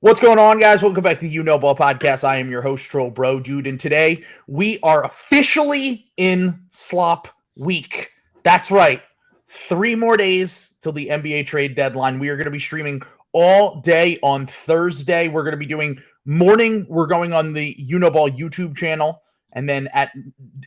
What's going on, guys? Welcome back to the You Know Ball podcast. I am your host, Troll Bro Dude, and today we are officially in slop week. That's right. 3 more days till the NBA trade deadline. We are going to be streaming all day on Thursday. We're going to be doing morning. We're going on the You Know Ball YouTube channel, and then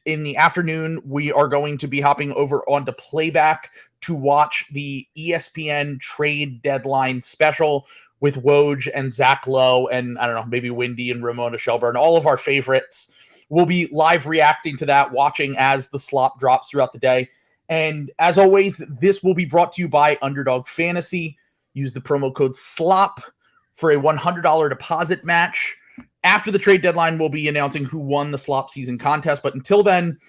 in the afternoon, we are going to be hopping over onto Playback to watch the ESPN trade deadline special with Woj and Zach Lowe and, I don't know, maybe Wendy and Ramona Shelburne, all of our favorites. We'll be live reacting to that, watching as the slop drops throughout the day. And as always, this will be brought to you by Underdog Fantasy. Use the promo code SLOP for a $100 deposit match. After the trade deadline, we'll be announcing who won the slop season contest. But until then,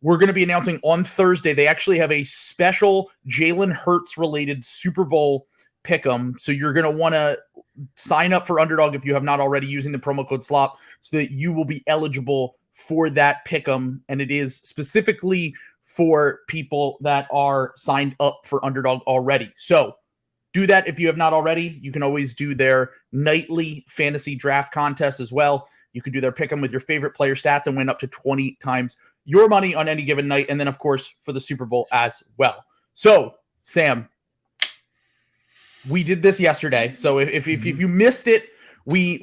we're going to be announcing on Thursday. They actually have a special Jalen Hurts related Super Bowl pick'em. So you're going to want to sign up for Underdog if you have not already, using the promo code SLOP, so that you will be eligible for that pick'em. And it is specifically for people that are signed up for Underdog already. So do that if you have not already. You can always do their nightly fantasy draft contest as well. You can do their pick'em with your favorite player stats and win up to 20 times your money on any given night. And then, of course, for the Super Bowl as well. So, Sam, we did this yesterday. So if you missed it, we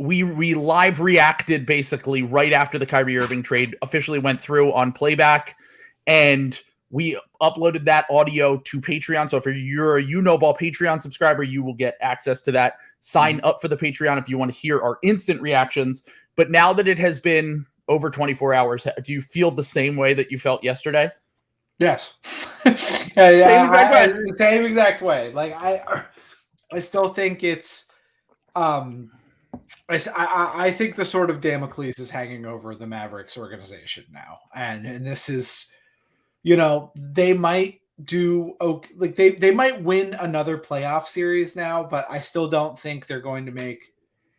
live reacted basically right after the Kyrie Irving trade officially went through on Playback, and we uploaded that audio to Patreon. So if you're a You Know Ball Patreon subscriber, you will get access to that. Sign up for the Patreon if you want to hear our instant reactions. But now that it has been over 24 hours, do you feel the same way that you felt yesterday? Yes. Same exact way. Like I still think it's I think the sword of Damocles is hanging over the Mavericks organization now. And this is, they might do okay, like they might win another playoff series now, but I still don't think they're going to make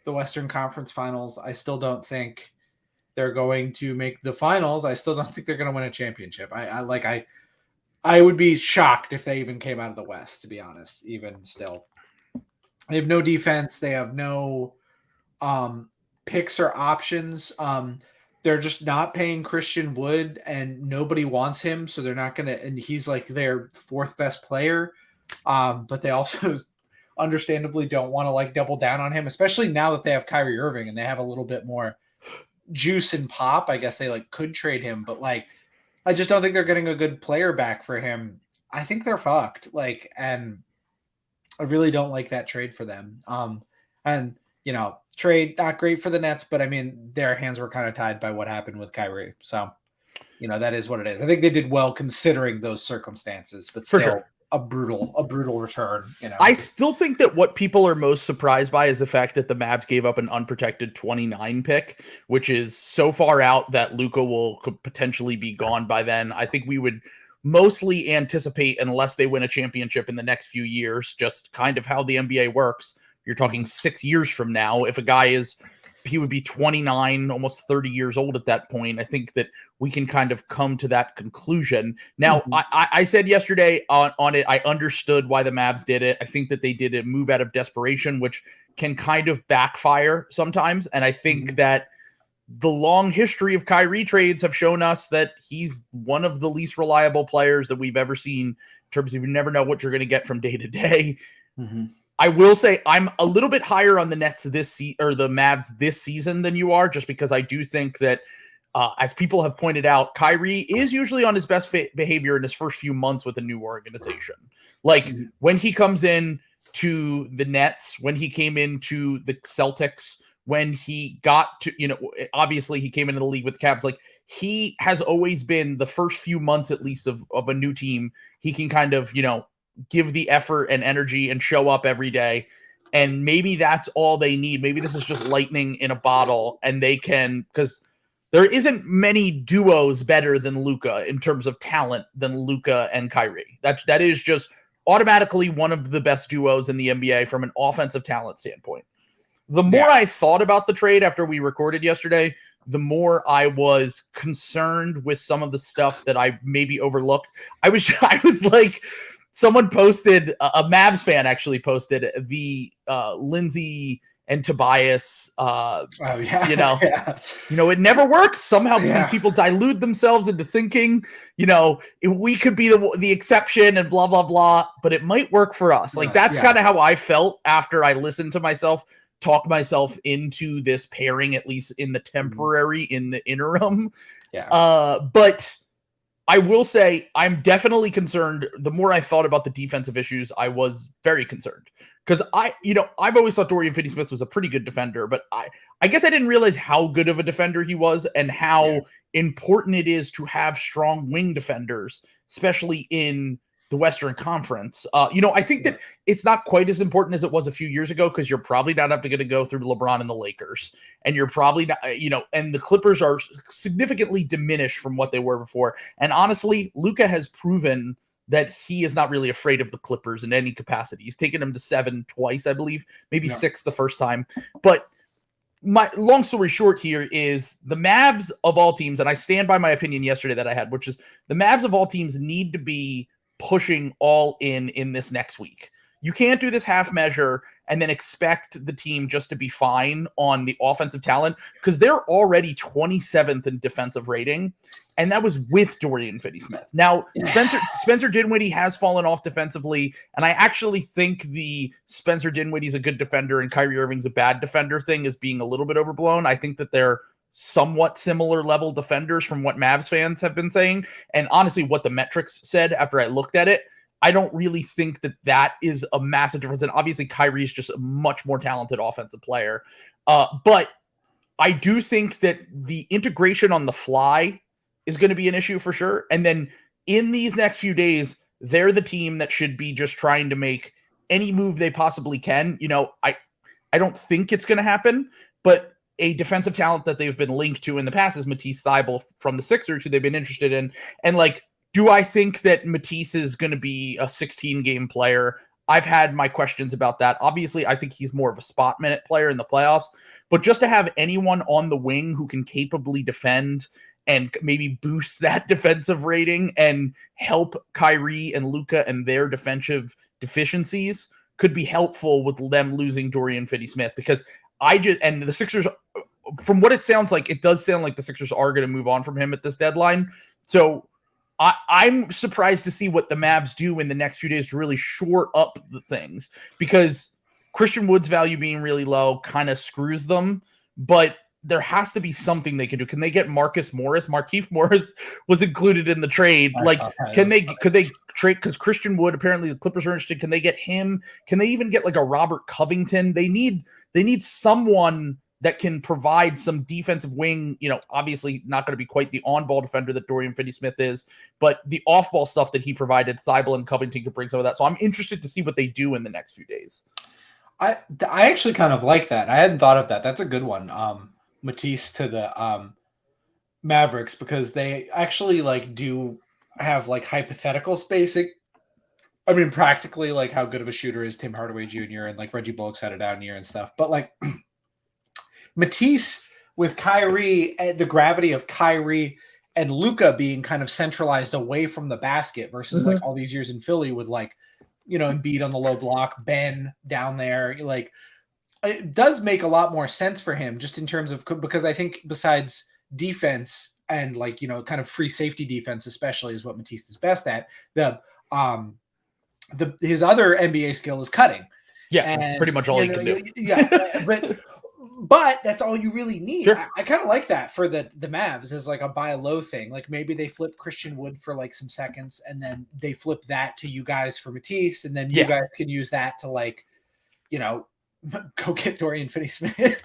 the Western Conference Finals. I still don't think they're going to make the finals. I still don't think they're going to win a championship. I would be shocked if they even came out of the West, to be honest, even still. They have no defense. They have no picks or options. They're just not paying Christian Wood, and nobody wants him, so they're not going to – and he's like their fourth best player. But they also understandably don't want to like double down on him, especially now that they have Kyrie Irving and they have a little bit more juice and pop. I guess they like could trade him, but like I just don't think they're getting a good player back for him. I think they're fucked. Like, and I really don't like that trade for them. And trade not great for the Nets, but I mean their hands were kind of tied by what happened with Kyrie. So, that is what it is. I think they did well considering those circumstances, but still sure. a brutal return. I still think that what people are most surprised by is the fact that the Mavs gave up an unprotected 29 pick, which is so far out that Luka could potentially be gone by then. I think we would mostly anticipate, unless they win a championship in the next few years, just kind of how the NBA works. You're talking 6 years from now. If a guy he would be 29, almost 30 years old at that point. I think that we can kind of come to that conclusion. Now, I said yesterday on it, I understood why the Mavs did it. I think that they did a move out of desperation, which can kind of backfire sometimes. And I think that the long history of Kyrie trades have shown us that he's one of the least reliable players that we've ever seen, in terms of you never know what you're going to get from day to day. Mm-hmm. I will say I'm a little bit higher on the Nets or the Mavs this season than you are, just because I do think that, as people have pointed out, Kyrie is usually on his best behavior in his first few months with a new organization. Like when he comes in to the Nets, when he came into the Celtics, when he got to, obviously he came into the league with the Cavs, like he has always been the first few months, at least of a new team. He can kind of, give the effort and energy and show up every day. And maybe that's all they need. Maybe this is just lightning in a bottle, and they can, because there isn't many duos better than Luka in terms of talent than Luka and Kyrie. That is just automatically one of the best duos in the NBA from an offensive talent standpoint. The more I thought about the trade after we recorded yesterday, the more I was concerned with some of the stuff that I maybe overlooked. I was like, someone posted, a Mavs fan actually posted the Lindsey and Tobias. Oh yeah, It never works. Somehow these Yeah. people dilute themselves into thinking, we could be the exception and blah, blah, blah, but it might work for us. Like, that's kind of how I felt after I listened to myself talk myself into this pairing, at least in the temporary, in the interim. Yeah. But I will say I'm definitely concerned. The more I thought about the defensive issues, I was very concerned because I've always thought Dorian Finney-Smith was a pretty good defender, but I guess I didn't realize how good of a defender he was and how important it is to have strong wing defenders, especially in the Western Conference. I think that it's not quite as important as it was a few years ago because you're probably not going to go through LeBron and the Lakers, and you're probably not, and the Clippers are significantly diminished from what they were before. And honestly, Luka has proven that he is not really afraid of the Clippers in any capacity. He's taken them to 7 twice, I believe, maybe 6 the first time. But my long story short here is the Mavs of all teams, and I stand by my opinion yesterday that I had, which is the Mavs of all teams need to be pushing all in this next week. You can't do this half measure and then expect the team just to be fine on the offensive talent because they're already 27th in defensive rating, and that was with Dorian Finney-Smith. Now, Spencer Dinwiddie has fallen off defensively, and I actually think the Spencer Dinwiddie's a good defender and Kyrie Irving's a bad defender thing is being a little bit overblown. I think that they're somewhat similar level defenders from what Mavs fans have been saying. And honestly, what the metrics said after I looked at it, I don't really think that is a massive difference. And obviously Kyrie is just a much more talented offensive player. But I do think that the integration on the fly is going to be an issue for sure. And then in these next few days, they're the team that should be just trying to make any move they possibly can. I don't think it's going to happen, but a defensive talent that they've been linked to in the past is Matisse Thybulle from the Sixers, who they've been interested in. And do I think that Matisse is going to be a 16-game player? I've had my questions about that. Obviously, I think he's more of a spot minute player in the playoffs, but just to have anyone on the wing who can capably defend and maybe boost that defensive rating and help Kyrie and Luka and their defensive deficiencies could be helpful with them losing Dorian Finney-Smith because and the Sixers, from what it sounds like, it does sound like the Sixers are going to move on from him at this deadline. So I'm surprised to see what the Mavs do in the next few days to really shore up the things because Christian Wood's value being really low kind of screws them, but there has to be something they can do. Can they get Markieff Morris was included in the trade. Could they trade? Because Christian Wood, apparently the Clippers are interested. Can they get him? Can they even get a Robert Covington? They need someone that can provide some defensive wing, obviously not going to be quite the on-ball defender that Dorian Finney-Smith is, but the off-ball stuff that he provided, Thybulle and Covington could bring some of that. So I'm interested to see what they do in the next few days. I actually kind of like that. I hadn't thought of that. That's a good one. Matisse to the Mavericks because they actually do have hypothetical spacing. I mean, practically how good of a shooter is Tim Hardaway Jr. and Reggie Bullock's had a down year and stuff. But Matisse with Kyrie, the gravity of Kyrie and Luka being kind of centralized away from the basket versus all these years in Philly with Embiid on the low block, Ben down there, it does make a lot more sense for him just in terms of, because I think besides defense and kind of free safety defense, especially is what Matisse is best at. His other NBA skill is cutting. Yeah. That's pretty much all he can do. Yeah. But that's all you really need. Sure. I kind of like that for the Mavs as a buy low thing. Maybe they flip Christian Wood for some seconds and then they flip that to you guys for Matisse. And then you guys can use that to go get Dorian Finney-Smith.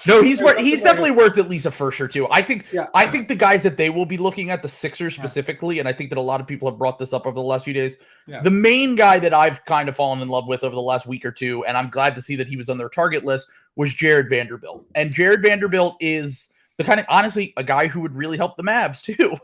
No, he's definitely worth at least a first or two. I think the guys that they will be looking at, the Sixers specifically, and I think that a lot of people have brought this up over the last few days. Yeah. The main guy that I've kind of fallen in love with over the last week or two, and I'm glad to see that he was on their target list, was Jared Vanderbilt. And Jared Vanderbilt is the kind of, honestly, a guy who would really help the Mavs too.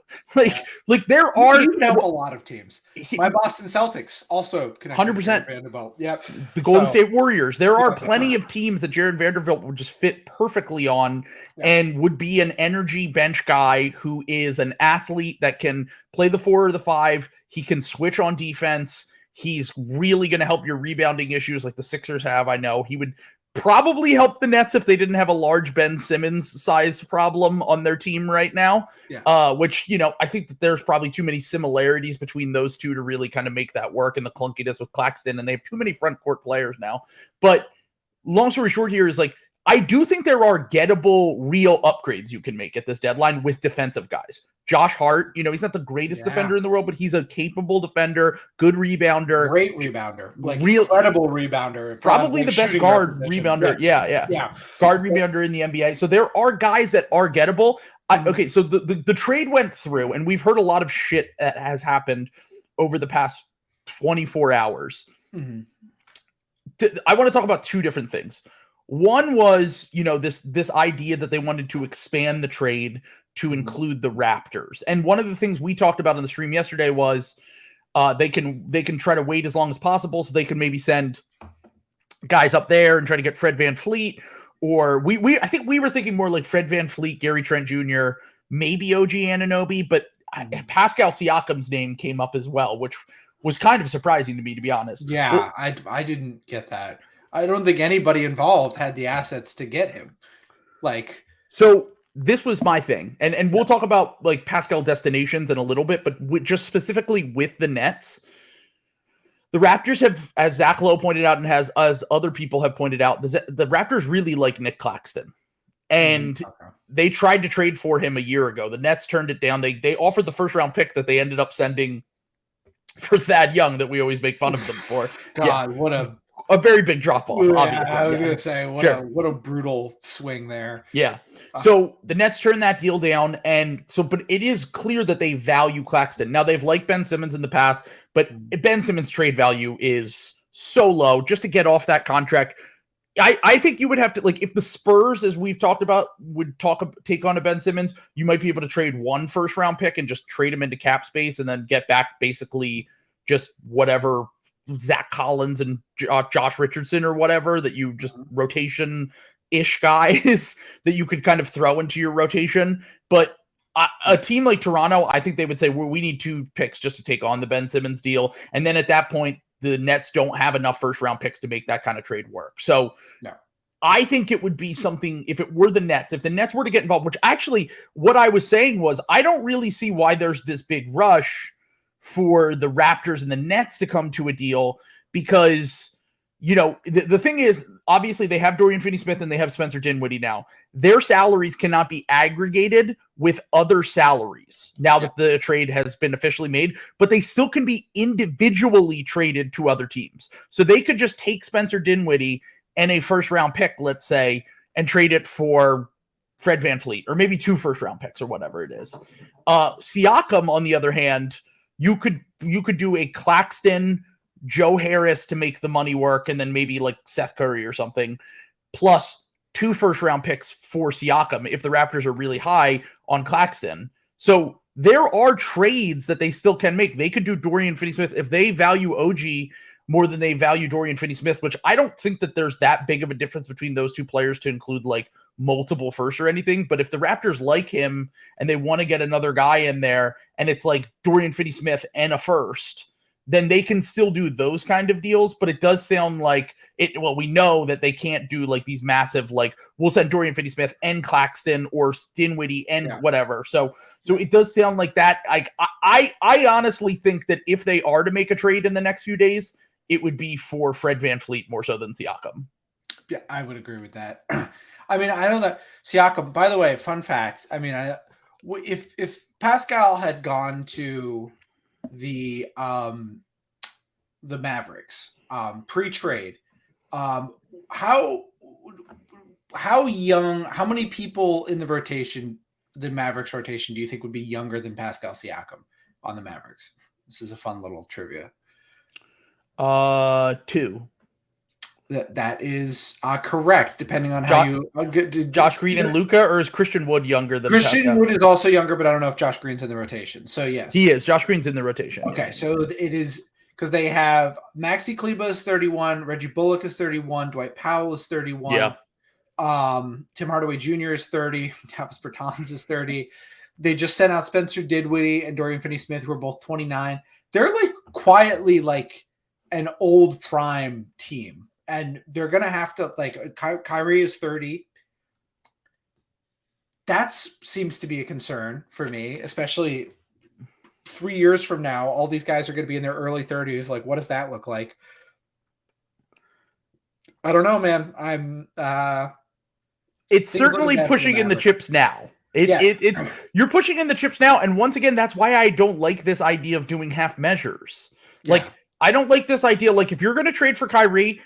There are, he would help a lot of teams. My Boston Celtics also connected 100%. Vanderbilt. Yep. The Golden State Warriors. There are plenty of teams that Jared Vanderbilt would just fit perfectly on and would be an energy bench guy who is an athlete that can play the 4 or the 5. He can switch on defense. He's really going to help your rebounding issues like the Sixers have. I know he would probably help the Nets if they didn't have a large Ben Simmons size problem on their team right now. Yeah. Which, I think that there's probably too many similarities between those two to really kind of make that work, and the clunkiness with Claxton, and they have too many front court players now. But long story short here is, like, I do think there are gettable real upgrades you can make at this deadline with defensive guys. Josh Hart, he's not the greatest defender in the world, but he's a capable defender, good rebounder. Great rebounder. Like, incredible rebounder. Probably the best guard rebounder. Yes. Yeah. Guard rebounder in the NBA. So there are guys that are gettable. Okay, so the trade went through, and we've heard a lot of shit that has happened over the past 24 hours. Mm-hmm. I want to talk about two different things. One was, this idea that they wanted to expand the trade to include the Raptors. And one of the things we talked about on the stream yesterday was they can try to wait as long as possible, so they can maybe send guys up there and try to get Fred VanVleet. Or I think we were thinking more like Fred VanVleet, Gary Trent Jr., maybe OG Anunoby, but Pascal Siakam's name came up as well, which was kind of surprising to me, to be honest. Yeah, I didn't get that. I don't think anybody involved had the assets to get him. So this was my thing, and we'll talk about like Pascal destinations in a little bit, but just specifically with the Nets, the Raptors have, as Zach Lowe pointed out, and as other people have pointed out, the Raptors really like Nick Claxton, and they tried to trade for him a year ago. The Nets turned it down. They offered the first round pick that they ended up sending for Thad Young, that we always make fun of them for. God, what a very big drop off. Obviously, I was gonna say what a brutal swing there. Yeah. So the Nets turned that deal down, but it is clear that they value Claxton. Now, they've liked Ben Simmons in the past, but Ben Simmons' trade value is so low just to get off that contract. I think you would have to, like, if the Spurs, as we've talked about, take on a Ben Simmons, you might be able to trade one first round pick and just trade him into cap space and then get back basically just whatever Zach Collins and Josh Richardson or whatever that you just rotation-ish guys that you could kind of throw into your rotation. But a team like Toronto, I think they would say, well, we need 2 picks just to take on the Ben Simmons deal. And then at that point, the Nets don't have enough first-round picks to make that kind of trade work. So no. I think it would be something, if it were the Nets, if the Nets were to get involved, which actually what I was saying was, I don't really see why there's this big rush for the Raptors and the Nets to come to a deal, because, the thing is, obviously they have Dorian Finney-Smith and they have Spencer Dinwiddie now. Their salaries cannot be aggregated with other salaries now that the trade has been officially made, but they still can be individually traded to other teams. So they could just take Spencer Dinwiddie and a first-round pick, let's say, and trade it for Fred VanVleet, or maybe 2 first-round picks or whatever it is. Siakam, on the other hand, you could do a Claxton, Joe Harris to make the money work, and then maybe like Seth Curry or something, plus 2 first-round picks for Siakam if the Raptors are really high on Claxton. So there are trades that they still can make. They could do Dorian Finney-Smith if they value OG more than they value Dorian Finney-Smith, which I don't think that there's that big of a difference between those 2 players to include like multiple firsts or anything. But if the Raptors like him and they want to get another guy in there and it's like Dorian Finney-Smith and a first, then they can still do those kind of deals. But it does sound like we know that they can't do like these massive, like, we'll send Dorian Finney-Smith and Claxton or Dinwiddie and whatever. So it does sound like that. I honestly think that if they are to make a trade in the next few days, it would be for Fred VanVleet more so than Siakam. Yeah, I would agree with that. I mean, I know that Siakam, by the way, fun fact. I mean, if Pascal had gone to the Mavericks pre-trade, how young, how many people in the rotation, the Mavericks rotation, do you think would be younger than Pascal Siakam on the Mavericks? This is a fun little trivia. 2. That is correct, depending on how you... Josh Green and Luka, or is Christian Wood younger than Christian Pascal? Wood is also younger, but I don't know if Josh Green's in the rotation. So, yes. He is. Josh Green's in the rotation. Okay, so it is... Because they have Maxi Kleber is 31, Reggie Bullock is 31, Dwight Powell is 31. Yeah. Tim Hardaway Jr. is 30, Davis Bertans is 30. They just sent out Spencer Dinwiddie and Dorian Finney-Smith, who are both 29. They're like quietly like an old prime team, and they're going to have to, like, Kyrie is 30. That seems to be a concern for me, especially 3 years from now. All these guys are going to be in their early 30s. Like, what does that look like? I don't know, man. It's certainly pushing in the chips now. It's you're pushing in the chips now, and once again, that's why I don't like this idea of doing half measures. Yeah. Like, I don't like this idea. Like, if you're going to trade for Kyrie,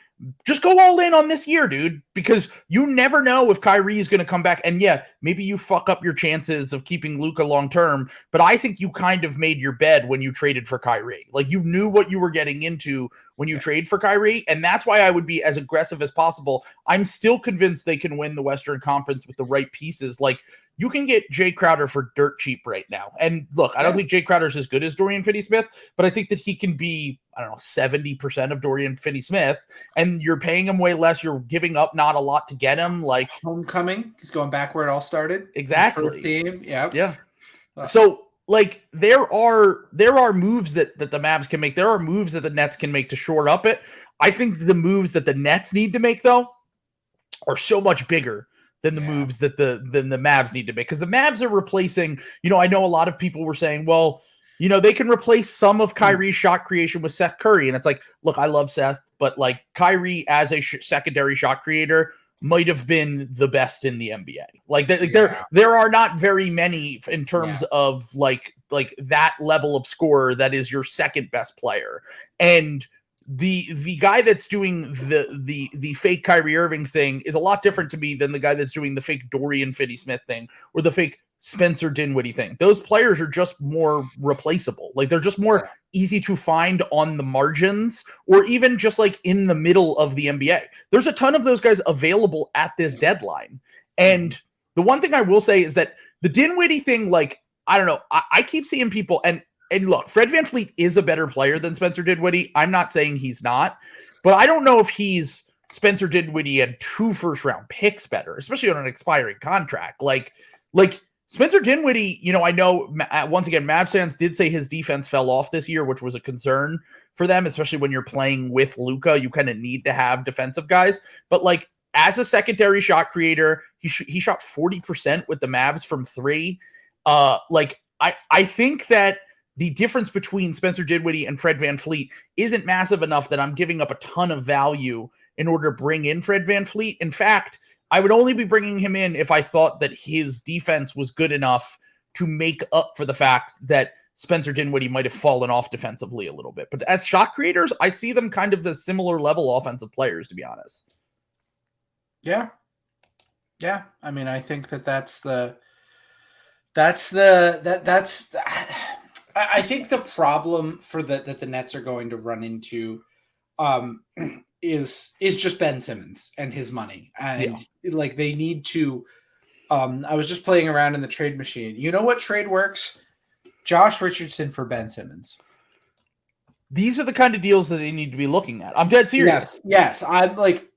just go all in on this year, dude, because you never know if Kyrie is going to come back. And yeah, maybe you fuck up your chances of keeping Luka long term, but I think you kind of made your bed when you traded for Kyrie. Like, you knew what you were getting into when you trade for Kyrie, and that's why I would be as aggressive as possible. I'm still convinced they can win the Western Conference with the right pieces. Like, you can get Jay Crowder for dirt cheap right now. And look, I don't think Jay Crowder's as good as Dorian Finney-Smith, but I think that he can be, 70% of Dorian Finney-Smith, and you're paying him way less. You're giving up not a lot to get him. Like, homecoming, he's going back where it all started. Exactly. Team. Yeah. So, like, there are moves that the Mavs can make. There are moves that the Nets can make to shore up it. I think the moves that the Nets need to make, though, are so much bigger than the moves that the Mavs need to make. Because the Mavs are replacing, I know a lot of people were saying, well, they can replace some of Kyrie's shot creation with Seth Curry. And it's like, look, I love Seth, but like Kyrie as a secondary shot creator might have been the best in the NBA. Like, there are not very many in terms of like that level of scorer that is your second best player. And the guy that's doing the fake Kyrie Irving thing is a lot different to me than the guy that's doing the fake Dorian Finney-Smith thing or the fake Spencer Dinwiddie thing. Those players are just more replaceable. Like, they're just more easy to find on the margins or even just like in the middle of the NBA. There's a ton of those guys available at this deadline. And the one thing I will say is that the Dinwiddie thing, like, I don't know, I keep seeing people, and look, Fred VanVleet is a better player than Spencer Dinwiddie. I'm not saying he's not, but I don't know if he's Spencer Dinwiddie and 2 first-round picks better, especially on an expiring contract. Like Spencer Dinwiddie, I know, once again, Mavs fans did say his defense fell off this year, which was a concern for them, especially when you're playing with Luka. You kind of need to have defensive guys. But, like, as a secondary shot creator, he shot 40% with the Mavs from 3. I think that the difference between Spencer Dinwiddie and Fred VanVleet isn't massive enough that I'm giving up a ton of value in order to bring in Fred VanVleet. In fact, I would only be bringing him in if I thought that his defense was good enough to make up for the fact that Spencer Dinwiddie might have fallen off defensively a little bit. But as shot creators, I see them kind of as similar level offensive players, to be honest. Yeah. Yeah. I mean, I think I think the problem that the Nets are going to run into is just Ben Simmons and his money. And like, they need to, I was just playing around in the trade machine. You know what trade works? Josh Richardson for Ben Simmons. These are the kind of deals that they need to be looking at. I'm dead serious. Yes. I'm like,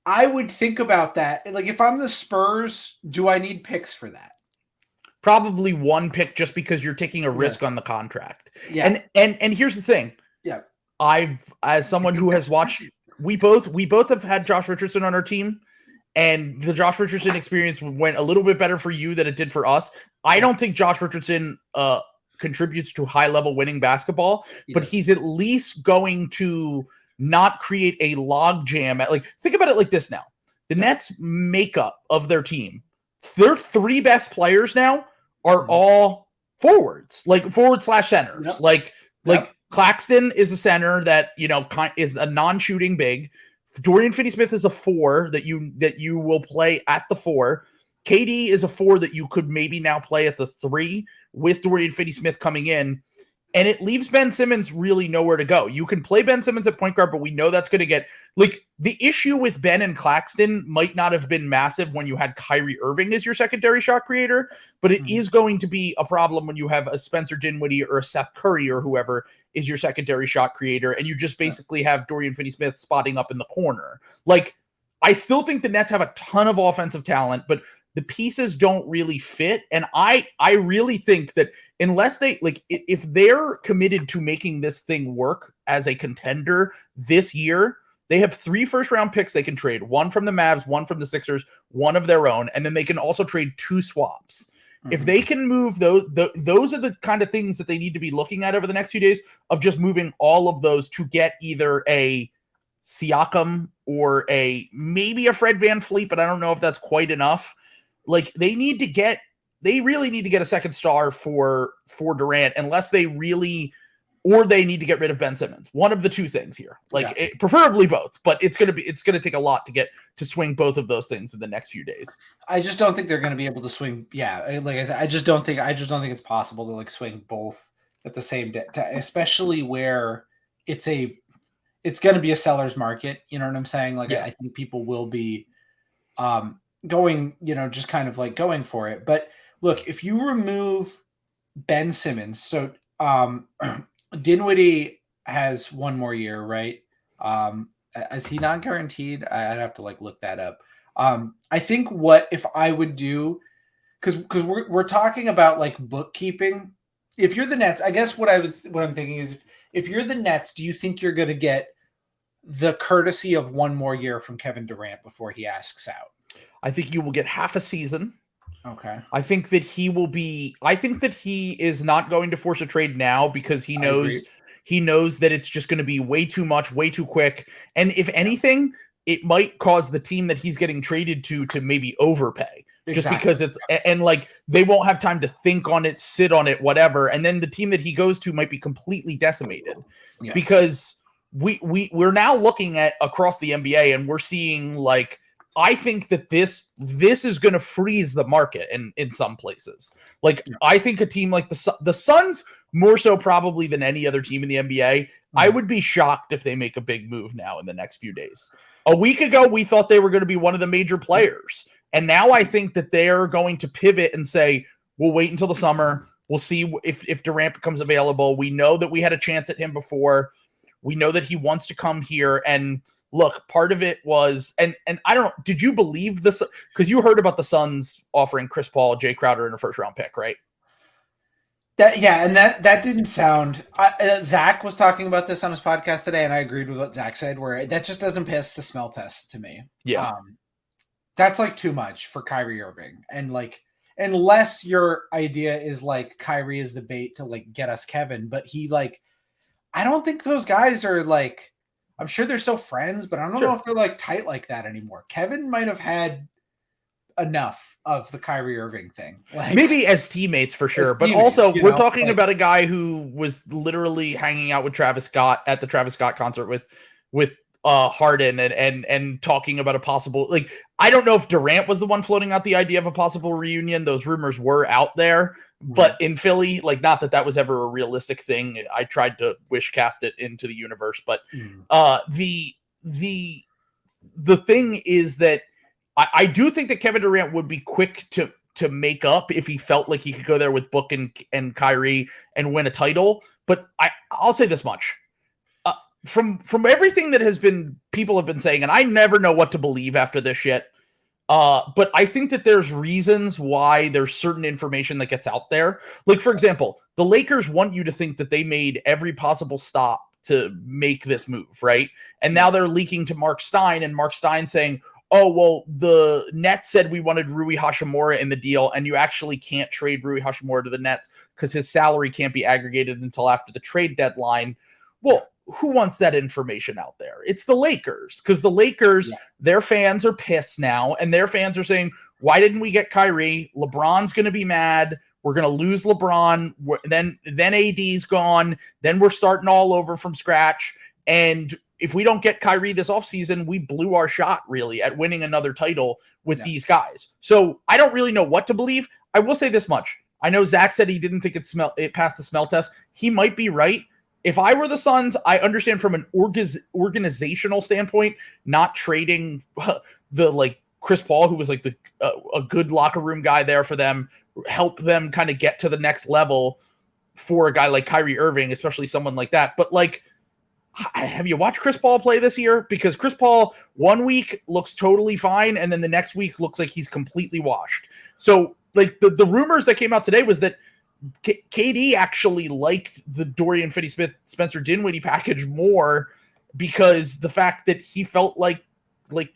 I would think about that. Like, if I'm the Spurs, do I need picks for that? Probably 1 pick, just because you're taking a risk on the contract. Yeah. And here's the thing. Yeah. As someone who has watched, we both have had Josh Richardson on our team, and the Josh Richardson experience went a little bit better for you than it did for us. I don't think Josh Richardson contributes to high level winning basketball, but he's at least going to not create a log jam. Think about it like this now. The Nets makeup of their team, their 3 best players now are all forwards, like forward/centers. Yep. Like Claxton is a center that, is a non-shooting big. Dorian Finney-Smith is a 4 that you will play at the 4. KD is a 4 that you could maybe now play at the 3 with Dorian Finney-Smith coming in. And it leaves Ben Simmons really nowhere to go. You can play Ben Simmons at point guard, but we know that's going to get, like, the issue with Ben and Claxton might not have been massive when you had Kyrie Irving as your secondary shot creator, but it is going to be a problem when you have a Spencer Dinwiddie or a Seth Curry or whoever is your secondary shot creator, and you just basically have Dorian Finney-Smith spotting up in the corner. Like, I still think the Nets have a ton of offensive talent, but the pieces don't really fit. And I really think that unless they if they're committed to making this thing work as a contender this year, they have 3 first-round picks they can trade, 1 from the Mavs, 1 from the Sixers, 1 of their own, and then they can also trade 2 swaps. Mm-hmm. If they can move those are the kind of things that they need to be looking at over the next few days, of just moving all of those to get either a Siakam or maybe a Fred VanVleet, but I don't know if that's quite enough. Like, they really need to get a second star for Durant, unless they really, or they need to get rid of Ben Simmons. One of the 2 things here, preferably both, but it's going to take a lot to swing both of those things in the next few days. I just don't think they're going to be able to swing. Yeah. Like I said, I just don't think it's possible to swing both at the same day, especially where it's going to be a seller's market. You know what I'm saying? I think people will be, going, just kind of going for it. But look, if you remove Ben Simmons, so Dinwiddie has 1 more year, right? Is he not guaranteed? I'd have to look that up. I think what if I would do, because we're talking about bookkeeping. If you're the Nets, I guess what I'm thinking is if you're the Nets, do you think you're going to get the courtesy of 1 more year from Kevin Durant before he asks out? I think you will get half a season. Okay. I think that he is not going to force a trade now, because he knows that it's just going to be way too much, way too quick. And if anything, it might cause the team that he's getting traded to maybe overpay. Exactly. Just because they won't have time to think on it, sit on it, whatever. And then the team that he goes to might be completely decimated. Yes. Because we're now looking at across the NBA, and we're seeing I think that this is going to freeze the market in some places. I think a team like the Suns, more so probably than any other team in the NBA, I would be shocked if they make a big move now in the next few days. A week ago, we thought they were going to be one of the major players. And now I think that they're going to pivot and say, we'll wait until the summer. We'll see if Durant becomes available. We know that we had a chance at him before. We know that he wants to come here. And look, part of it was, and I don't know, did you believe this? Because you heard about the Suns offering Chris Paul, Jay Crowder, and a first-round pick, right? That didn't sound. Zach was talking about this on his podcast today, and I agreed with what Zach said, where that just doesn't pass the smell test to me. Yeah, that's too much for Kyrie Irving, and unless your idea is Kyrie is the bait to get us Kevin, but he I don't think those guys are I'm sure they're still friends, but I don't know if they're tight like that anymore. Kevin might have had enough of the Kyrie Irving thing. Maybe as teammates for sure, but also we're talking about a guy who was literally hanging out with Travis Scott at the Travis Scott concert with Harden and talking about a possible, I don't know if Durant was the one floating out the idea of a possible reunion. Those rumors were out there, but in Philly, not that was ever a realistic thing. I tried to wish cast it into the universe, but the thing is that I do think that Kevin Durant would be quick to make up if he felt like he could go there with Book and Kyrie and win a title. But I'll say this much. From everything that people have been saying, and I never know what to believe after this shit, but I think that there's reasons why there's certain information that gets out there. For example, the Lakers want you to think that they made every possible stop to make this move, right? And now they're leaking to Mark Stein, and Mark Stein saying, oh, well, the Nets said we wanted Rui Hachimura in the deal, and you actually can't trade Rui Hachimura to the Nets because his salary can't be aggregated until after the trade deadline. Well, who wants that information out there? It's the Lakers, because the Lakers, their fans are pissed now, and their fans are saying, why didn't we get Kyrie? LeBron's going to be mad. We're going to lose LeBron. Then AD's gone. Then we're starting all over from scratch. And if we don't get Kyrie this offseason, we blew our shot, really, at winning another title with these guys. So I don't really know what to believe. I will say this much. I know Zach said he didn't think it passed the smell test. He might be right. If I were the Suns, I understand from an organizational standpoint, not trading the Chris Paul, who was a good locker room guy there for them, help them kind of get to the next level for a guy like Kyrie Irving, especially someone like that. But have you watched Chris Paul play this year? Because Chris Paul 1 week looks totally fine, and then the next week looks like he's completely washed. So like the rumors that came out today was that KD actually liked the Dorian Finney-Smith, Spencer Dinwiddie package more because the fact that he felt like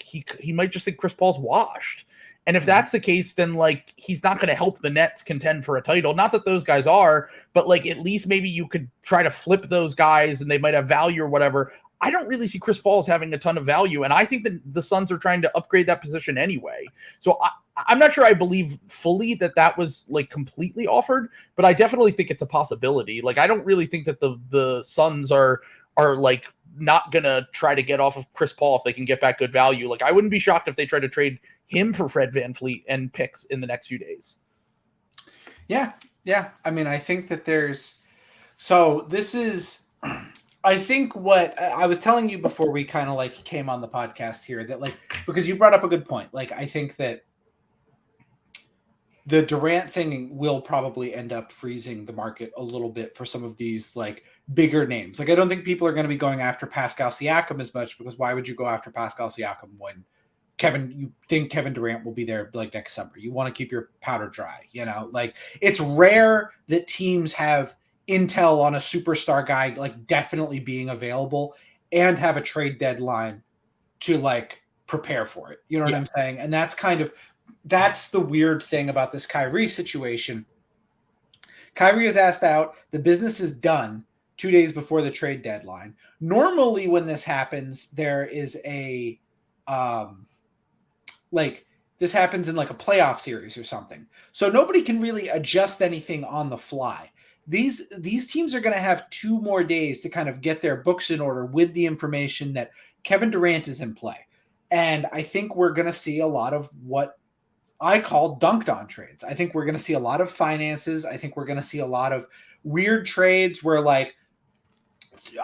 he might just think Chris Paul's washed. And if that's the case, then like he's not going to help the Nets contend for a title. Not that those guys are, but like at least maybe you could try to flip those guys and they might have value or whatever. I don't really see Chris Paul as having a ton of value, and I think that the Suns are trying to upgrade that position anyway. So I'm not sure I believe fully that was like completely offered, but I definitely think it's a possibility. Like I don't really think that the Suns are like not gonna try to get off of Chris Paul if they can get back good value. Like I wouldn't be shocked if they try to trade him for Fred VanVleet and picks in the next few days. Yeah. I mean, I think that I think what I was telling you before we kind of like came on the podcast here that like, because you brought up a good point. Like, I think that the Durant thing will probably end up freezing the market a little bit for some of these like bigger names. Like, I don't think people are going to be going after Pascal Siakam as much, because why would you go after Pascal Siakam when you think Kevin Durant will be there like next summer? You want to keep your powder dry, like it's rare that teams have intel on a superstar guy, like definitely being available and have a trade deadline to like prepare for it. You know what I'm saying? And that's the weird thing about this Kyrie situation. Kyrie is asked out. The business is done 2 days before the trade deadline. Normally when this happens, there is a, this happens in like a playoff series or something. So nobody can really adjust anything on the fly. These teams are going to have 2 more days to kind of get their books in order with the information that Kevin Durant is in play. And I think we're going to see a lot of what I call dunked on trades. I think we're going to see a lot of finances. I think we're going to see a lot of weird trades where like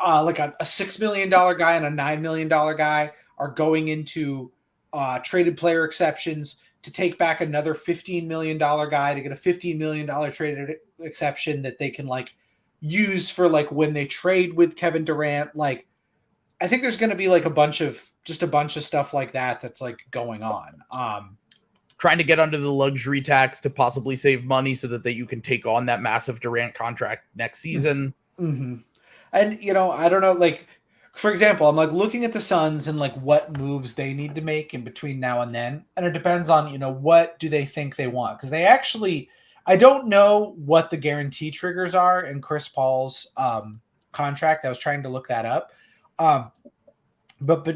a $6 million guy and a $9 million guy are going into traded player exceptions to take back another $15 million guy to get a $15 million traded exception that they can like use for like when they trade with Kevin Durant. Like, I think there's going to be like a bunch of stuff like that that's like going on. Trying to get under the luxury tax to possibly save money so that you can take on that massive Durant contract next season. Mm-hmm. And, I don't know, like, for example, I'm like looking at the Suns and like what moves they need to make in between now and then. And it depends on, what do they think they want? Because I don't know what the guarantee triggers are in Chris Paul's contract. I was trying to look that up. But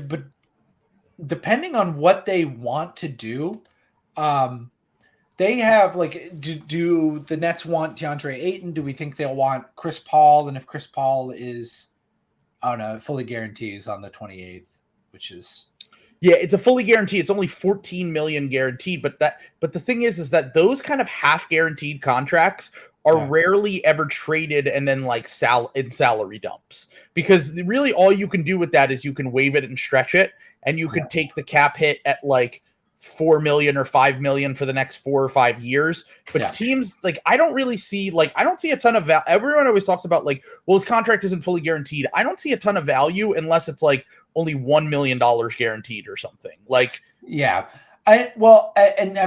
depending on what they want to do, they have like, do the Nets want DeAndre Ayton? Do we think they'll want Chris Paul? And if Chris Paul is, I don't know, fully guarantees on the 28th, which is. Yeah, it's a fully guaranteed. It's only 14 million guaranteed, but the thing is that those kind of half guaranteed contracts are rarely ever traded and then like in salary dumps, because really all you can do with that is you can waive it and stretch it, and you could take the cap hit at like 4 million or 5 million for the next 4 or 5 years. But teams like, I don't see a ton of value. Everyone always talks about like, well, his contract isn't fully guaranteed. I don't see a ton of value unless it's like only $1 million guaranteed or something. Like, yeah. I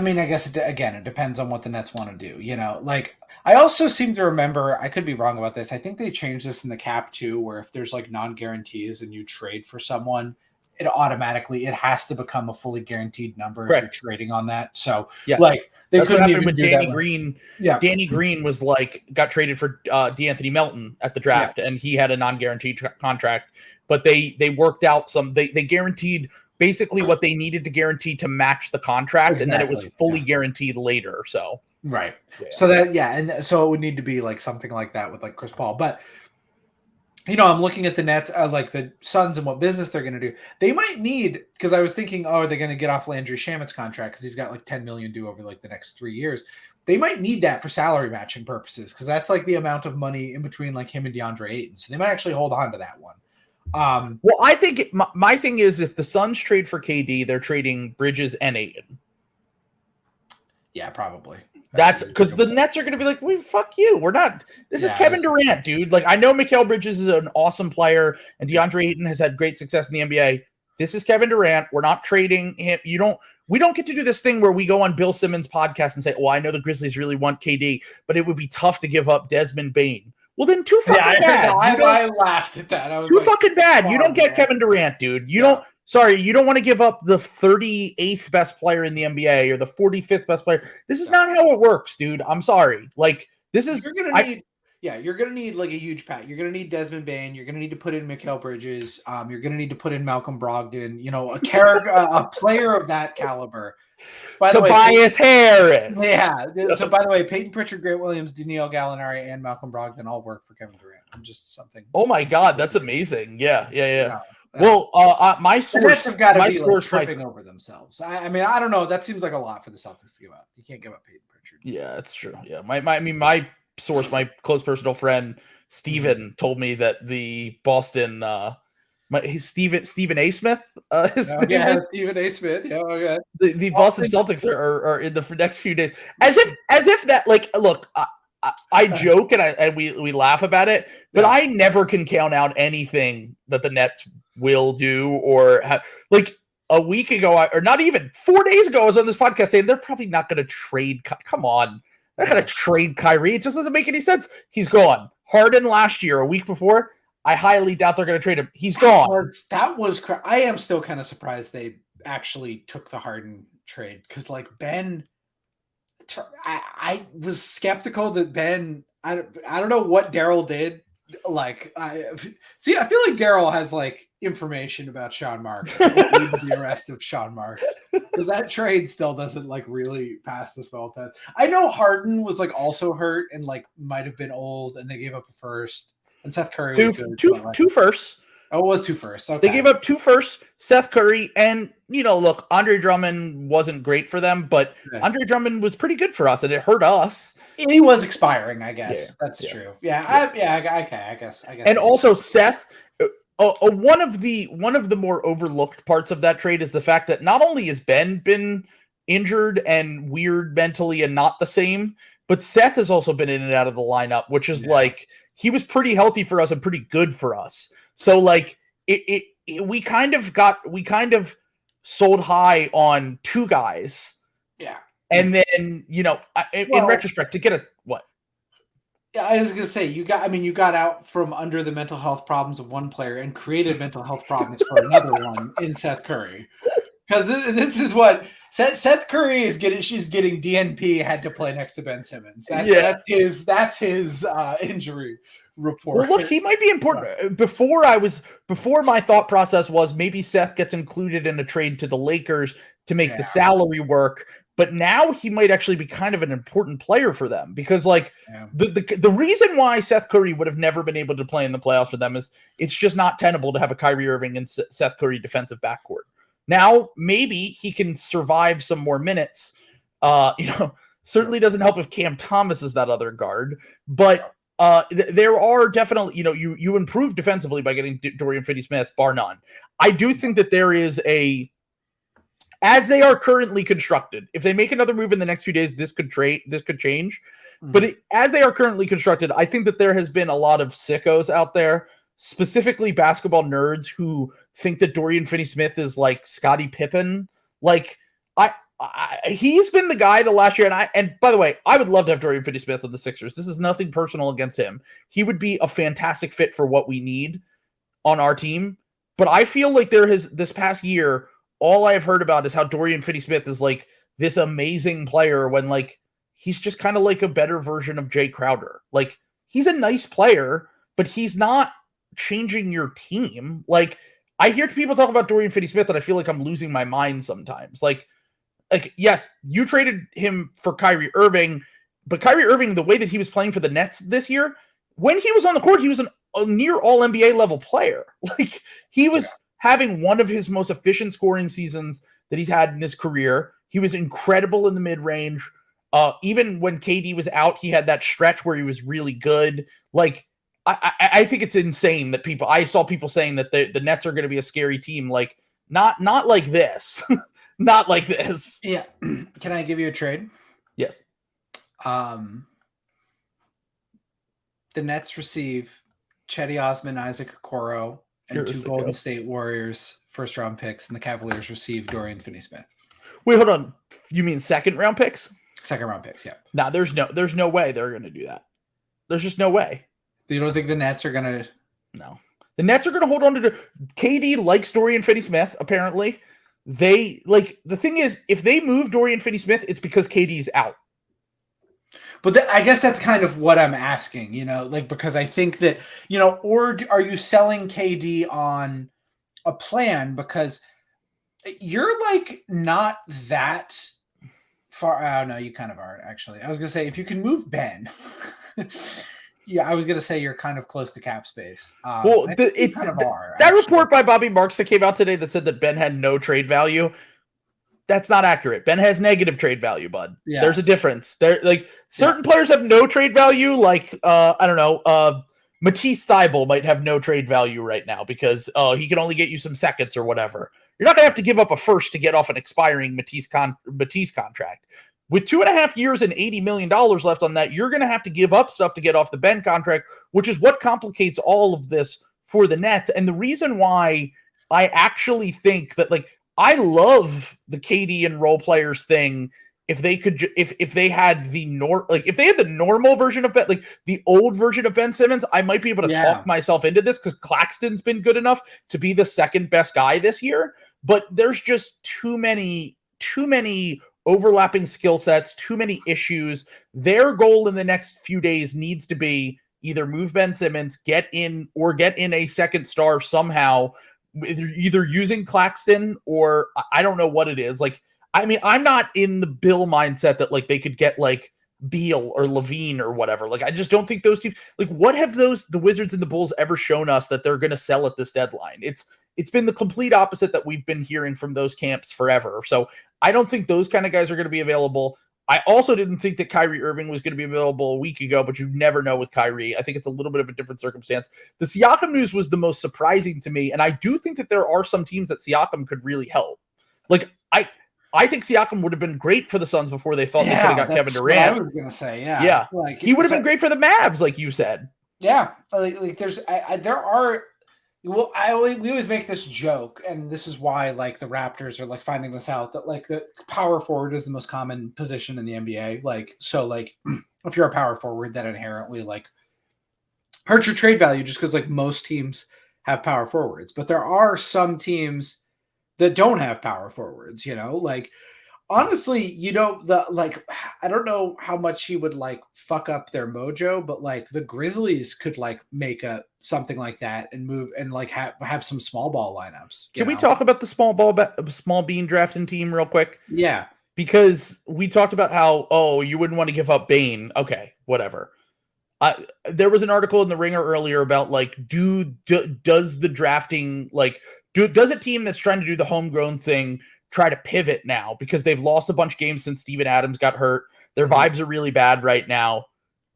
mean, I guess it depends on what the Nets want to do, like I also seem to remember, I could be wrong about this, I think they changed this in the cap too, where if there's like non-guarantees and you trade for someone, it has to become a fully guaranteed number. Correct. If you're trading on that. So like they couldn't even do Danny Green. Yeah. Danny Green was like, got traded for DeAnthony Melton at the draft, and he had a non-guaranteed contract, but they worked out they guaranteed basically what they needed to guarantee to match the contract. Exactly. And then it was fully guaranteed later. So, right. Yeah. So and so it would need to be like something like that with like Chris Paul, but I'm looking at the Nets, like the Suns and what business they're going to do. They might need, because I was thinking, are they going to get off Landry Shamit's contract because he's got like $10 million due over like the next 3 years. They might need that for salary matching purposes, because that's like the amount of money in between like him and DeAndre Ayton. So they might actually hold on to that one. Well, I think my thing is, if the Suns trade for KD, they're trading Bridges and Ayton. Yeah, probably. That's because the Nets are going to be like, fuck you. We're not. This is Kevin Durant, dude. Like, I know Mikal Bridges is an awesome player, and DeAndre Ayton has had great success in the NBA. This is Kevin Durant. We're not trading him. We don't get to do this thing where we go on Bill Simmons' podcast and say, "Oh, I know the Grizzlies really want KD, but it would be tough to give up Desmond Bane." Well, then too fucking bad. I laughed at that. I was too fucking bad. You don't get Kevin Durant, dude. You don't. Sorry, you don't want to give up the 38th best player in the NBA or the 45th best player. This is not how it works, dude. I'm sorry. Like, this is. You're gonna need. Yeah, you're going to need like a huge pack. You're going to need Desmond Bane. You're going to need to put in Mikal Bridges. You're going to need to put in Malcolm Brogdon. You know, a player of that caliber. By the Tobias Harris. Yeah. So, by the way, Peyton Pritchard, Grant Williams, Daniil Gallinari, and Malcolm Brogdon all work for Kevin Durant. I'm just something. Oh my God, that's amazing. Yeah. Well, my source have got to be like tripping over themselves. I mean, I don't know. That seems like a lot for the Celtics to give up. You can't give up Peyton Pritchard. Yeah, that's true. Yeah, my source, my close personal friend Steven told me that the Boston Stephen A. Smith Stephen A. Smith. Yeah, okay. The Boston Celtics are in the next few days. As if that, like, look, I joke and we laugh about it, but I never can count out anything that the Nets will do or have. Like, a week ago, or not even 4 days ago, I was on this podcast saying they're probably not going to trade. Come on. They're not going to trade Kyrie. It just doesn't make any sense. He's gone. Harden last year, a week before, I highly doubt they're going to trade him. He's gone. That was I am still kind of surprised they actually took the Harden trade because, like, Ben, I was skeptical that Ben, I don't know what Daryl did. Like, I feel like Daryl has like information about Sean Marks. The arrest of Sean Marks, because that trade still doesn't like really pass the smell test. I know Harden was like also hurt and like might have been old, and they gave up a first. And Seth Curry was good. Two firsts. Oh, it was 2 firsts. Okay. They gave up 2 firsts, Seth Curry, and, you know, look, Andre Drummond wasn't great for them, but Andre Drummond was pretty good for us, and it hurt us. He was expiring, I guess. That's true. I guess. And also, Seth, one of the more overlooked parts of that trade is the fact that not only has Ben been injured and weird mentally and not the same, but Seth has also been in and out of the lineup, which is like, he was pretty healthy for us and pretty good for us. So, like, we kind of sold high on 2 guys. Yeah. And then, you know, in retrospect, to get a what? Yeah, I was going to say, you got out from under the mental health problems of one player and created mental health problems for another one in Seth Curry. Because this is what Seth Curry is getting. She's getting DNP, had to play next to Ben Simmons. That's his injury report. Well, look, he might be important. Before my thought process was maybe Seth gets included in a trade to the Lakers to make the salary work. But now he might actually be kind of an important player for them because, like, the reason why Seth Curry would have never been able to play in the playoffs for them is it's just not tenable to have a Kyrie Irving and Seth Curry defensive backcourt. Now, maybe he can survive some more minutes. Certainly doesn't help if Cam Thomas is that other guard, but there are definitely, you improve defensively by getting Dorian Finney-Smith, bar none. I do think that there is as they are currently constructed, if they make another move in the next few days, this could change. Mm-hmm. But as they are currently constructed, I think that there has been a lot of sickos out there, specifically basketball nerds, who think that Dorian Finney-Smith is like Scottie Pippen. Like, he's been the guy the last year, and by the way, I would love to have Dorian Finney-Smith with the Sixers. This is nothing personal against him. He would be a fantastic fit for what we need on our team. But I feel like this past year, all I've heard about is how Dorian Finney-Smith is like this amazing player when, like, he's just kind of like a better version of Jay Crowder. Like, he's a nice player, but he's not changing your team. Like, I hear people talk about Dorian Finney-Smith and I feel like I'm losing my mind sometimes. Like, yes, you traded him for Kyrie Irving, but Kyrie Irving, the way that he was playing for the Nets this year, when he was on the court, he was a near all NBA level player. Like, he was having one of his most efficient scoring seasons that he's had in his career. He was incredible in the mid-range. Even when KD was out, he had that stretch where he was really good. Like, I think it's insane that I saw people saying that the Nets are going to be a scary team. Like, not like this. Not like this. Yeah. Can I give you a trade? Yes. The Nets receive Chetty Osman, Isaac Okoro, and two Golden State Warriors first-round picks, and the Cavaliers receive Dorian Finney-Smith. Wait, hold on. You mean second-round picks? Second-round picks, yeah. Nah, there's no way they're going to do that. There's just no way. You don't think the Nets are going to? No. The Nets are going to hold on to KD likes Dorian Finney-Smith, apparently. The thing is, if they move Dorian Finney-Smith, it's because KD's out. But I guess that's kind of what I'm asking, because I think that, or are you selling KD on a plan? Because you're not that far. Oh, no, you kind of are, actually. I was going to say, if you can move Ben, yeah, I was going to say you're kind of close to cap space. That report by Bobby Marks that came out today that said that Ben had no trade value. That's not accurate. Ben has negative trade value, bud. Yes. There's a difference. Certain players have no trade value. I don't know. Matisse Thybulle might have no trade value right now because he can only get you some seconds or whatever. You're not going to have to give up a first to get off an expiring Matisse contract. With 2.5 years and $80 million left on that, you're going to have to give up stuff to get off the Ben contract, which is what complicates all of this for the Nets. And the reason why I actually think that, I love the KD and role players thing. If they could, if they had the normal version of Ben, the old version of Ben Simmons, I might be able to talk myself into this because Claxton's been good enough to be the second best guy this year. But there's just too many overlapping skill sets, too many issues. Their goal in the next few days needs to be either move Ben Simmons, get in a second star somehow. Either using Claxton or I don't know what it is. I'm not in the Bill mindset that they could get Beal or Levine or whatever. I just don't think those teams, what have the Wizards and the Bulls ever shown us that they're going to sell at this deadline? It's been the complete opposite that we've been hearing from those camps forever. So I don't think those kind of guys are going to be available. I also didn't think that Kyrie Irving was going to be available a week ago, but you never know with Kyrie. I think it's a little bit of a different circumstance. The Siakam news was the most surprising to me, and I do think that there are some teams that Siakam could really help. I think Siakam would have been great for the Suns before they thought they could have got Kevin Durant. I was going to say, yeah. Yeah. He would have been great for the Mavs, like you said. Yeah. We always make this joke, and this is why the Raptors are finding this out, that the power forward is the most common position in the NBA. If you're a power forward, that inherently hurts your trade value just because most teams have power forwards. But there are some teams that don't have power forwards, honestly, I don't know how much he would fuck up their mojo, but the Grizzlies could make something like that and move and have some small ball lineups. Can we talk about the small bean drafting team real quick? Yeah. Because we talked about how, you wouldn't want to give up Bane. Okay, whatever. There was an article in the Ringer earlier about does the drafting, does a team that's trying to do the homegrown thing try to pivot now because they've lost a bunch of games since Steven Adams got hurt? Their vibes are really bad right now.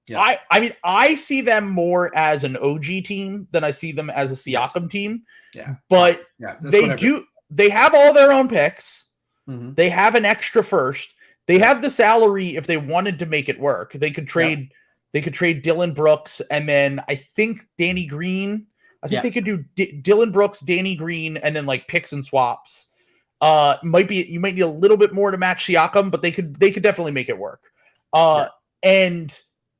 Yeah. I see them more as an OG team than I see them as a Siakam team. Yeah. But they have all their own picks. Mm-hmm. They have an extra first. They have the salary if they wanted to make it work. They could trade Dillon Brooks and then I think Danny Green. I think they could do Dillon Brooks, Danny Green, and then picks and swaps. You might need a little bit more to match Siakam, but they could definitely make it work. And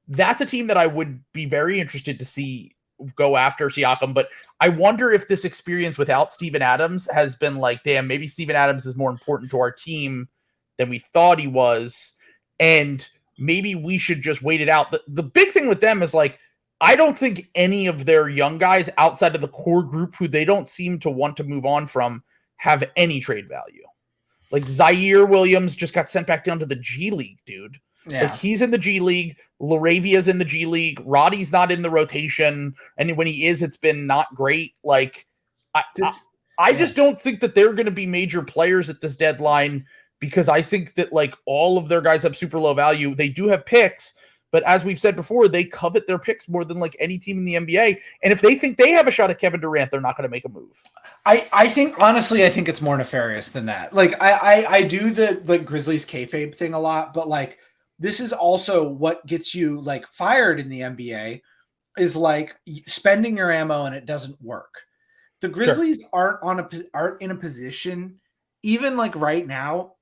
that's a team that I would be very interested to see go after Siakam. But I wonder if this experience without Steven Adams has been damn, maybe Steven Adams is more important to our team than we thought he was. And maybe we should just wait it out. The big thing with them is I don't think any of their young guys outside of the core group who they don't seem to want to move on from have any trade value. Zaire Williams just got sent back down to the G League, dude. Yeah. He's in the G League. Laravia's in the G League. Roddy's not in the rotation. And when he is, it's been not great. I just don't think that they're going to be major players at this deadline because I think that all of their guys have super low value. They do have picks, but as we've said before, they covet their picks more than any team in the NBA. And if they think they have a shot at Kevin Durant, they're not going to make a move. I think it's more nefarious than that. I do the Grizzlies kayfabe thing a lot, but this is also what gets you like fired in the NBA is like spending your ammo and it doesn't work. The Grizzlies aren't in a position, even like right now,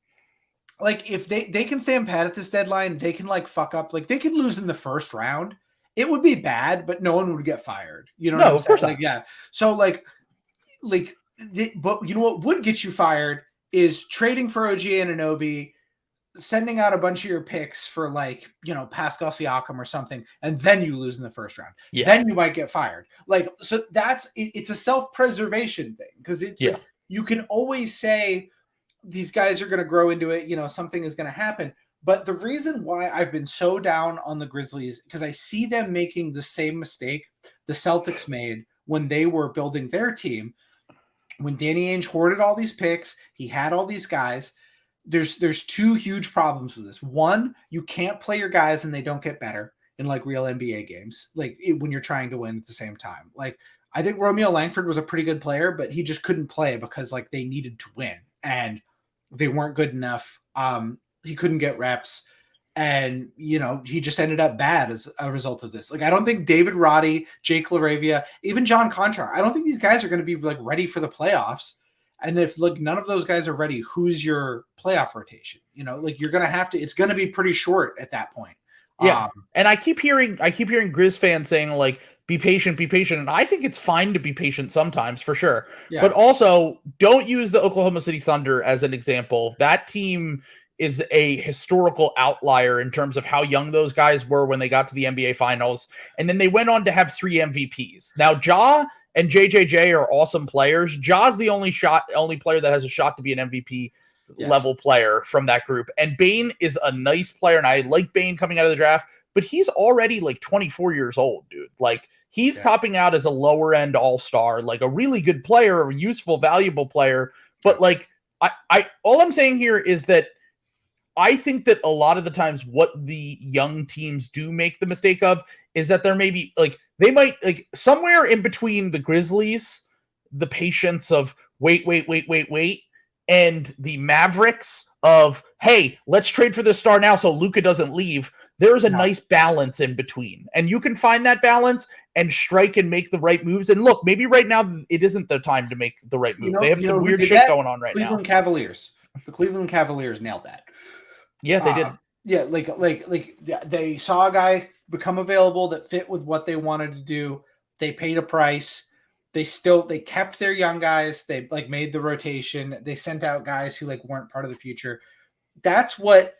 like if they can stand pat at this deadline, they can like fuck up, like they could lose in the first round. It would be bad, but no one would get fired. You know what I'm of course saying? not. Like, yeah. So but you know what would get you fired is trading for OG Anunoby, sending out a bunch of your picks for like, you know, Pascal Siakam or something, and then you lose in the first round. Yeah. Then you might get fired. Like, so it's a self-preservation thing because it's like, you can always say these guys are going to grow into it, you know, something is going to happen. But the reason why I've been so down on the Grizzlies, because I see them making the same mistake the Celtics made when they were building their team. When Danny Ainge hoarded all these picks, he had all these guys. There's two huge problems with this. One, you can't play your guys and they don't get better in like real NBA games, like when you're trying to win at the same time. Like I think Romeo Langford was a pretty good player, but he just couldn't play because like they needed to win and they weren't good enough. He couldn't get reps. And, you know, he just ended up bad as a result of this. Like, I don't think David Roddy, Jake LaRavia, even John Conchar, I don't think these guys are going to be like ready for the playoffs. And if like none of those guys are ready, who's your playoff rotation? You know, like you're going to have to, it's going to be pretty short at that point. Yeah. And I keep hearing Grizz fans saying like, be patient. And I think it's fine to be patient sometimes for sure. Yeah. But also don't use the Oklahoma City Thunder as an example. That team is a historical outlier in terms of how young those guys were when they got to the NBA finals. And then they went on to have 3 MVPs. Now, Ja and JJJ are awesome players. Ja's the only player that has a shot to be an MVP level player from that group. And Bane is a nice player. And I like Bane coming out of the draft, but he's already like 24 years old, dude. Like he's topping out as a lower end all-star, like a really good player, a useful, valuable player. But like, I all I'm saying here is that I think that a lot of the times what the young teams do make the mistake of is that they're maybe like, they might like somewhere in between the Grizzlies, the patience of wait, and the Mavericks of, hey, let's trade for this star now so Luka doesn't leave. There's a nice balance in between. And you can find that balance and strike and make the right moves. And look, maybe right now it isn't the time to make the right move. They have some weird shit going on right now. Cleveland Cavaliers. The Cleveland Cavaliers nailed that. Yeah, they did. Yeah, like they saw a guy become available that fit with what they wanted to do. They paid a price. They kept their young guys. They like made the rotation. They sent out guys who like weren't part of the future. That's what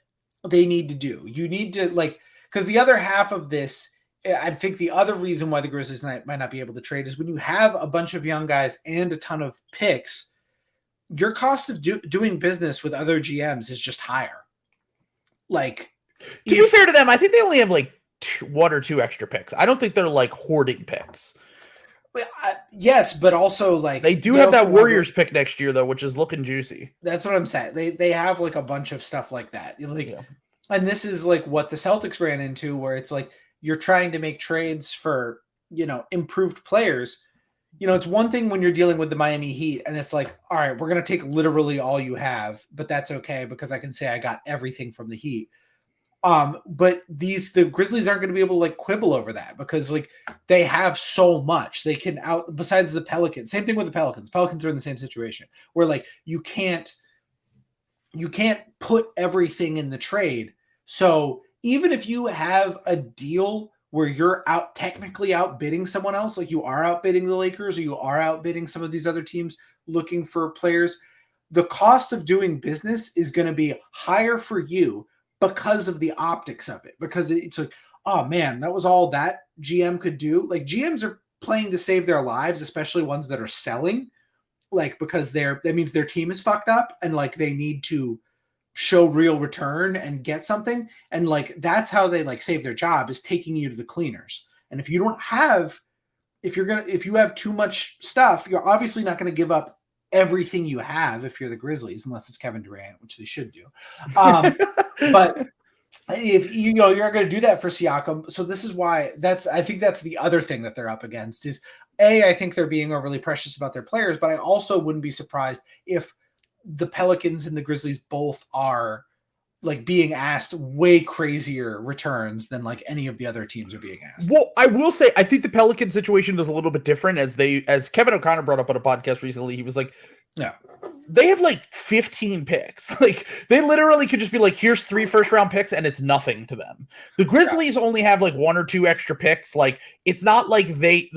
they need to do. You need to like, because the other half of this, I think the other reason why the Grizzlies might not be able to trade is when you have a bunch of young guys and a ton of picks, your cost of doing business with other GMs is just higher. Like, to be fair to them, I think they only have like 1 or 2 extra picks. I don't think they're like hoarding picks. Yes, but also like they do have that Warriors pick next year though, which is looking juicy. That's what I'm saying. They have like a bunch of stuff like that. Like, and this is like what the Celtics ran into, where it's like you're trying to make trades for, you know, improved players. You know, it's one thing when you're dealing with the Miami Heat and it's like, all right, we're going to take literally all you have, but that's okay because I can say I got everything from the Heat. But the Grizzlies aren't going to be able to like quibble over that because like they have so much they can out besides the Pelicans. Same thing with the Pelicans. Pelicans are in the same situation where like you can't put everything in the trade. So even if you have a deal where you're technically outbidding someone else, like you are outbidding the Lakers or you are outbidding some of these other teams looking for players, the cost of doing business is going to be higher for you because of the optics of it. Because it's like, oh man, that was all that GM could do. Like GMs are playing to save their lives, especially ones that are selling, like because that means their team is fucked up and like they need to show real return and get something. And like, that's how they like save their job, is taking you to the cleaners. And if you have too much stuff, you're obviously not going to give up everything you have if you're the Grizzlies, unless it's Kevin Durant, which they should do. But if you're going to do that for Siakam. So this is why I think that's the other thing that they're up against is I think they're being overly precious about their players, but I also wouldn't be surprised if the Pelicans and the Grizzlies both are like being asked way crazier returns than like any of the other teams are being asked. Well, I will say, I think the Pelican situation is a little bit different as Kevin O'Connor brought up on a podcast recently. He was like, yeah, they have like 15 picks. Like they literally could just be like, here's 3 first-round picks, and it's nothing to them. The Grizzlies only have like 1 or 2 extra picks. Like it's not like they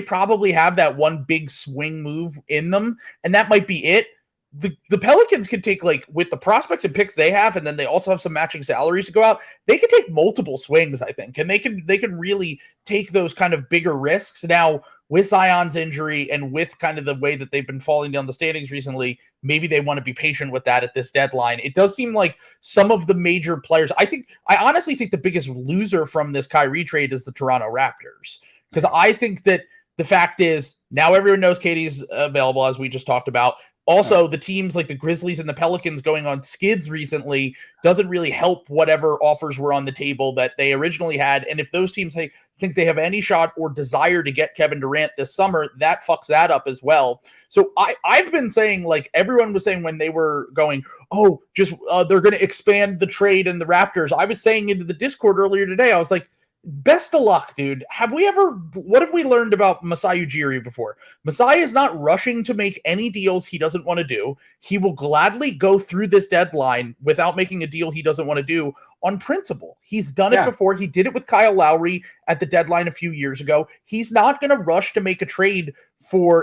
probably have that one big swing move in them, and that might be it. The Pelicans can take, like, with the prospects and picks they have, and then they also have some matching salaries to go out. They can take multiple swings, I think, and they can really take those kind of bigger risks. Now, with Zion's injury and with kind of the way that they've been falling down the standings recently, maybe they want to be patient with that at this deadline. It does seem like some of the major players, I honestly think the biggest loser from this Kyrie trade is the Toronto Raptors, because I think that the fact is now everyone knows Katie's available, as we just talked about. Also, the teams like the Grizzlies and the Pelicans going on skids recently doesn't really help whatever offers were on the table that they originally had. And if those teams think they have any shot or desire to get Kevin Durant this summer, that fucks that up as well. So I've been saying, like everyone was saying when they were going, oh, just they're going to expand the trade and the Raptors. I was saying into the Discord earlier today, I was like, best of luck, dude. What have we learned about Masai Ujiri before? Masai is not rushing to make any deals he doesn't want to do. He will gladly go through this deadline without making a deal he doesn't want to do on principle. He's done it before. He did it with Kyle Lowry at the deadline a few years ago. He's not going to rush to make a trade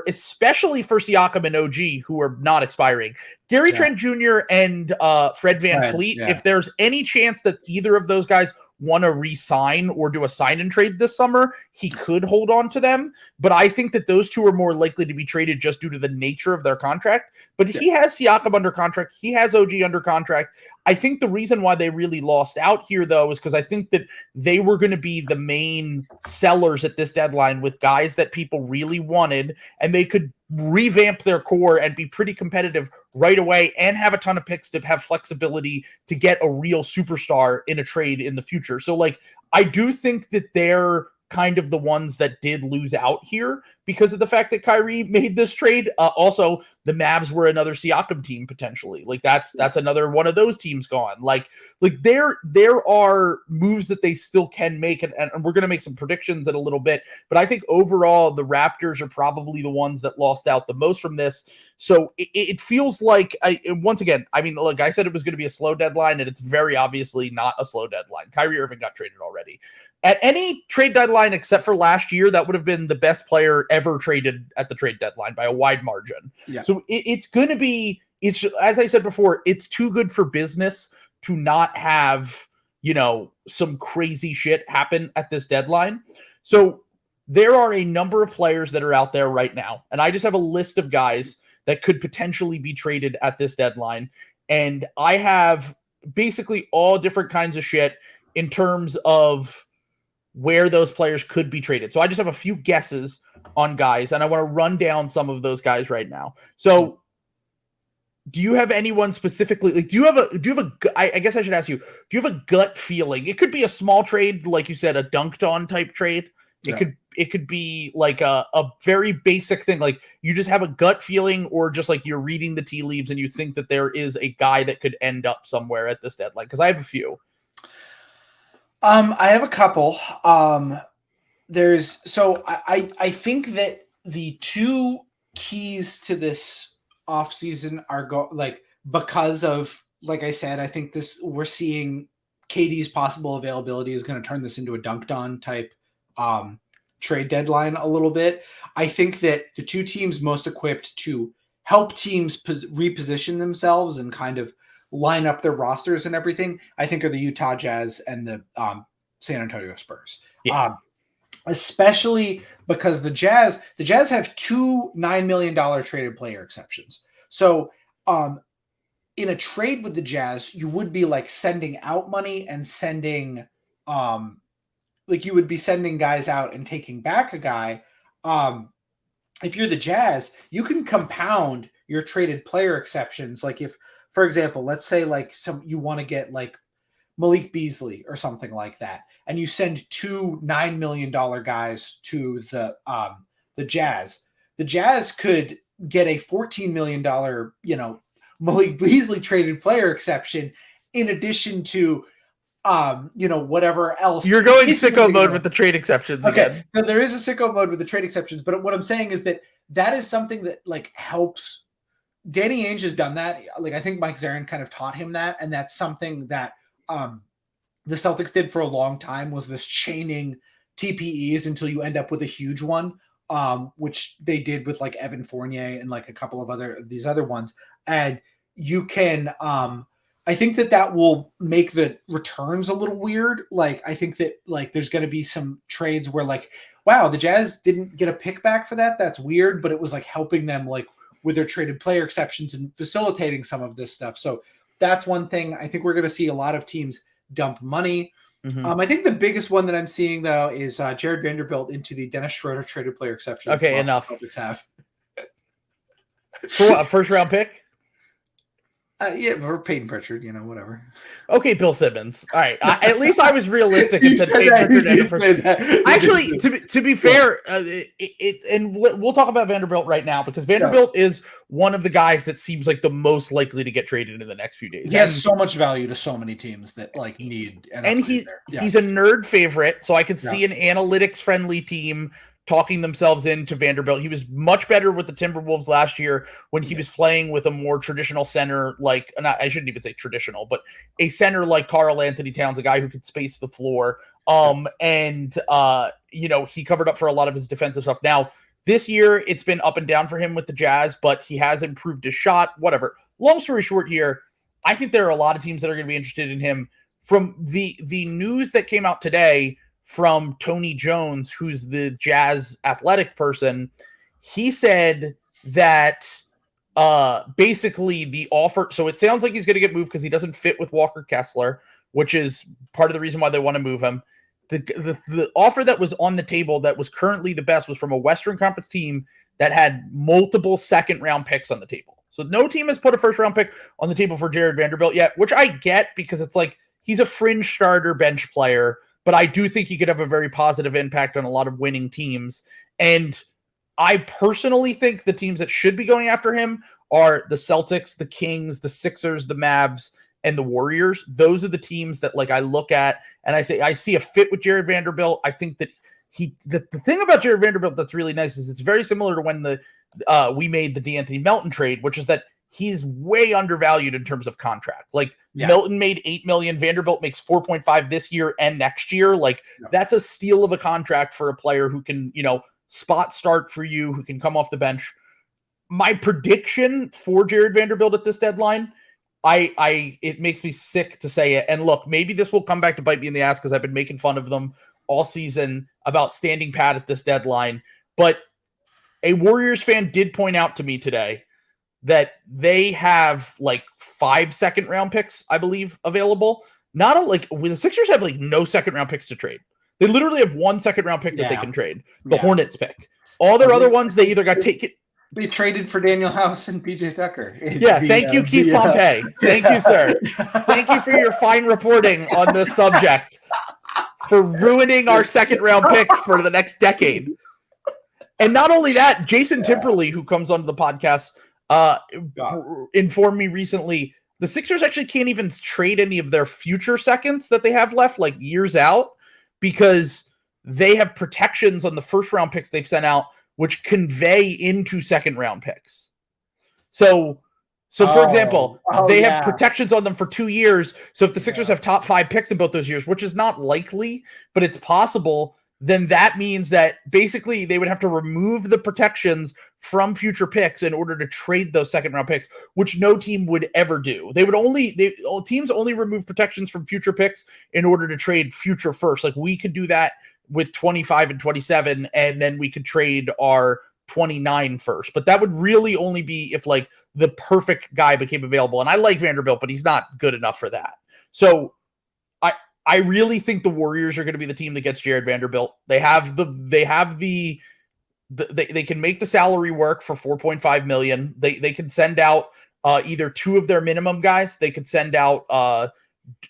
especially for Siakam and OG, who are not expiring. Gary Trent Jr. and Fred VanVleet, if there's any chance that either of those guys want to re-sign or do a sign and trade this summer, he could hold on to them. But I think that those two are more likely to be traded just due to the nature of their contract. But he has Siakam under contract. He has OG under contract. I think the reason why they really lost out here, though, is because I think that they were going to be the main sellers at this deadline with guys that people really wanted, and they could revamp their core and be pretty competitive right away and have a ton of picks to have flexibility to get a real superstar in a trade in the future. So, like, I do think that they're kind of the ones that did lose out here because of the fact that Kyrie made this trade. Also, the Mavs were another Siakam team potentially. Like that's another one of those teams gone. Like there are moves that they still can make, and we're going to make some predictions in a little bit. But I think overall the Raptors are probably the ones that lost out the most from this. So it feels like, once again, I mean, look, I said it was going to be a slow deadline, and it's very obviously not a slow deadline. Kyrie Irving got traded already. At any trade deadline except for last year, that would have been the best player ever traded at the trade deadline by a wide margin. Yeah. So it's going to be, as I said before, it's too good for business to not have, some crazy shit happen at this deadline. So there are a number of players that are out there right now, and I just have a list of guys that could potentially be traded at this deadline. And I have basically all different kinds of shit in terms of where those players could be traded. So I just have a few guesses on guys, and I want to run down some of those guys right now. So do you have anyone specifically? Like, I guess I should ask you, do you have a gut feeling? It could be a small trade, like you said, a dunked on type trade. It could be like a very basic thing. Like you just have a gut feeling, or just like you're reading the tea leaves and you think that there is a guy that could end up somewhere at this deadline. Cause I have a few. I have a couple. I think that the two keys to this offseason are because of, like I said, I think we're seeing KD's possible availability is going to turn this into a dunked on type trade deadline a little bit. I think that the two teams most equipped to help teams reposition themselves and kind of line up their rosters and everything, I think, are the Utah Jazz and the San Antonio Spurs. Yeah. Especially because the Jazz have 2 $9 million traded player exceptions. So in a trade with the Jazz, you would be like sending out money and sending you would be sending guys out and taking back a guy. If you're the Jazz, you can compound your traded player exceptions. Like if, for example, let's say you want to get like Malik Beasley or something like that, and you send 2 $9 million guys to the Jazz. The Jazz could get a $14 million, Malik Beasley traded player exception in addition to whatever else. You're going sicko mode with the trade exceptions again. So there is a sicko mode with the trade exceptions, but what I'm saying is that is something that like helps. Danny Ainge has done that. Like I think Mike Zarin kind of taught him that, and that's something that the Celtics did for a long time, was this chaining TPEs until you end up with a huge one, which they did with like Evan Fournier and like a couple of these other ones. And you can, I think that will make the returns a little weird. Like, I think that like there's going to be some trades where like, wow, the Jazz didn't get a pick back for that. That's weird, but it was like helping them like with their traded player exceptions and facilitating some of this stuff. So that's one thing. I think we're going to see a lot of teams dump money. Mm-hmm. I think the biggest one that I'm seeing though is Jared Vanderbilt into the Dennis Schroeder traded player exception. Okay, enough. Celtics have. For what, a first round pick? Yeah, for Peyton Pritchard, whatever. Okay, Bill Simmons. All right. At least I was realistic and said Peyton Pritchard. Actually, to be fair, and we'll talk about Vanderbilt right now, because Vanderbilt is one of the guys that seems like the most likely to get traded in the next few days. He has so much value to so many teams that like need. And he's a nerd favorite, so I could see an analytics friendly team talking themselves into Vanderbilt. He was much better with the Timberwolves last year when he was playing with a more traditional center, like, I shouldn't even say traditional, but a center like Karl Anthony Towns, a guy who could space the floor. He covered up for a lot of his defensive stuff. Now, this year, it's been up and down for him with the Jazz, but he has improved his shot, whatever. Long story short here, I think there are a lot of teams that are going to be interested in him. From the news that came out today from Tony Jones, who's the Jazz athletic person, he said that basically the offer, so it sounds like he's going to get moved because he doesn't fit with Walker Kessler, which is part of the reason why they want to move him. The offer that was on the table that was currently the best was from a Western Conference team that had multiple second round picks on the table. So no team has put a first round pick on the table for Jared Vanderbilt yet, which I get because it's like he's a fringe starter bench player, but I do think he could have a very positive impact on a lot of winning teams. And I personally think the teams that should be going after him are the Celtics, the Kings, the Sixers, the Mavs, and the Warriors. Those are the teams that like I look at and I say, I see a fit with Jared Vanderbilt. I think that the thing about Jared Vanderbilt that's really nice is it's very similar to when we made the DeAnthony Melton trade, which is that he's way undervalued in terms of contract. Like Melton made $8 million. Vanderbilt makes 4.5 this year and next year. Like that's a steal of a contract for a player who can, spot start for you, who can come off the bench. My prediction for Jared Vanderbilt at this deadline, it makes me sick to say it. And look, maybe this will come back to bite me in the ass because I've been making fun of them all season about standing pat at this deadline. But a Warriors fan did point out to me today that they have like 5 second round picks, I believe, available. When the Sixers have like no second round picks to trade. They literally have 1 second round pick that they can trade. The Hornets pick. All their other ones, they either got taken. They traded for Daniel House and PJ Tucker. Thank you, Keith Pompey. Thank you, sir. Thank you for your fine reporting on this subject, for ruining our second round picks for the next decade. And not only that, Jason Timperley, who comes onto the podcast, informed me recently the Sixers actually can't even trade any of their future seconds that they have left, like years out, because they have protections on the first round picks they've sent out, which convey into second round picks. So for example, they have protections on them for 2 years. So if the Sixers have top 5 picks in both those years, which is not likely, but it's possible, then that means that basically they would have to remove the protections from future picks in order to trade those second round picks, which no team would ever do. Teams only remove protections from future picks in order to trade future first. Like we could do that with 25 and 27, and then we could trade our 29 first. But that would really only be if like the perfect guy became available. And I like Vanderbilt, but he's not good enough for that. So I really think the Warriors are going to be the team that gets Jared Vanderbilt. They can make the salary work for $4.5 million. They can send out either 2 of their minimum guys. They could send out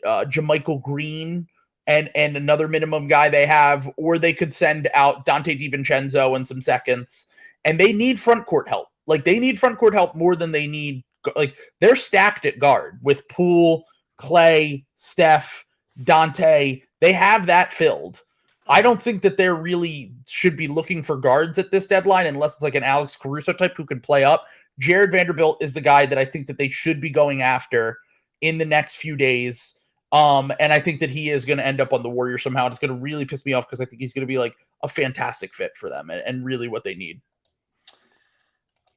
JaMychal Green and another minimum guy they have, or they could send out Dante DiVincenzo and some seconds. And they need front court help. Like they need front court help more than they need. Like they're stacked at guard with Poole, Clay, Steph, Dante, they have that filled. I don't think that they really should be looking for guards at this deadline unless it's like an Alex Caruso type who can play up. Jared Vanderbilt is the guy that I think that they should be going after in the next few days. And I think that he is going to end up on the Warriors somehow. And it's going to really piss me off because I think he's going to be like a fantastic fit for them and really what they need.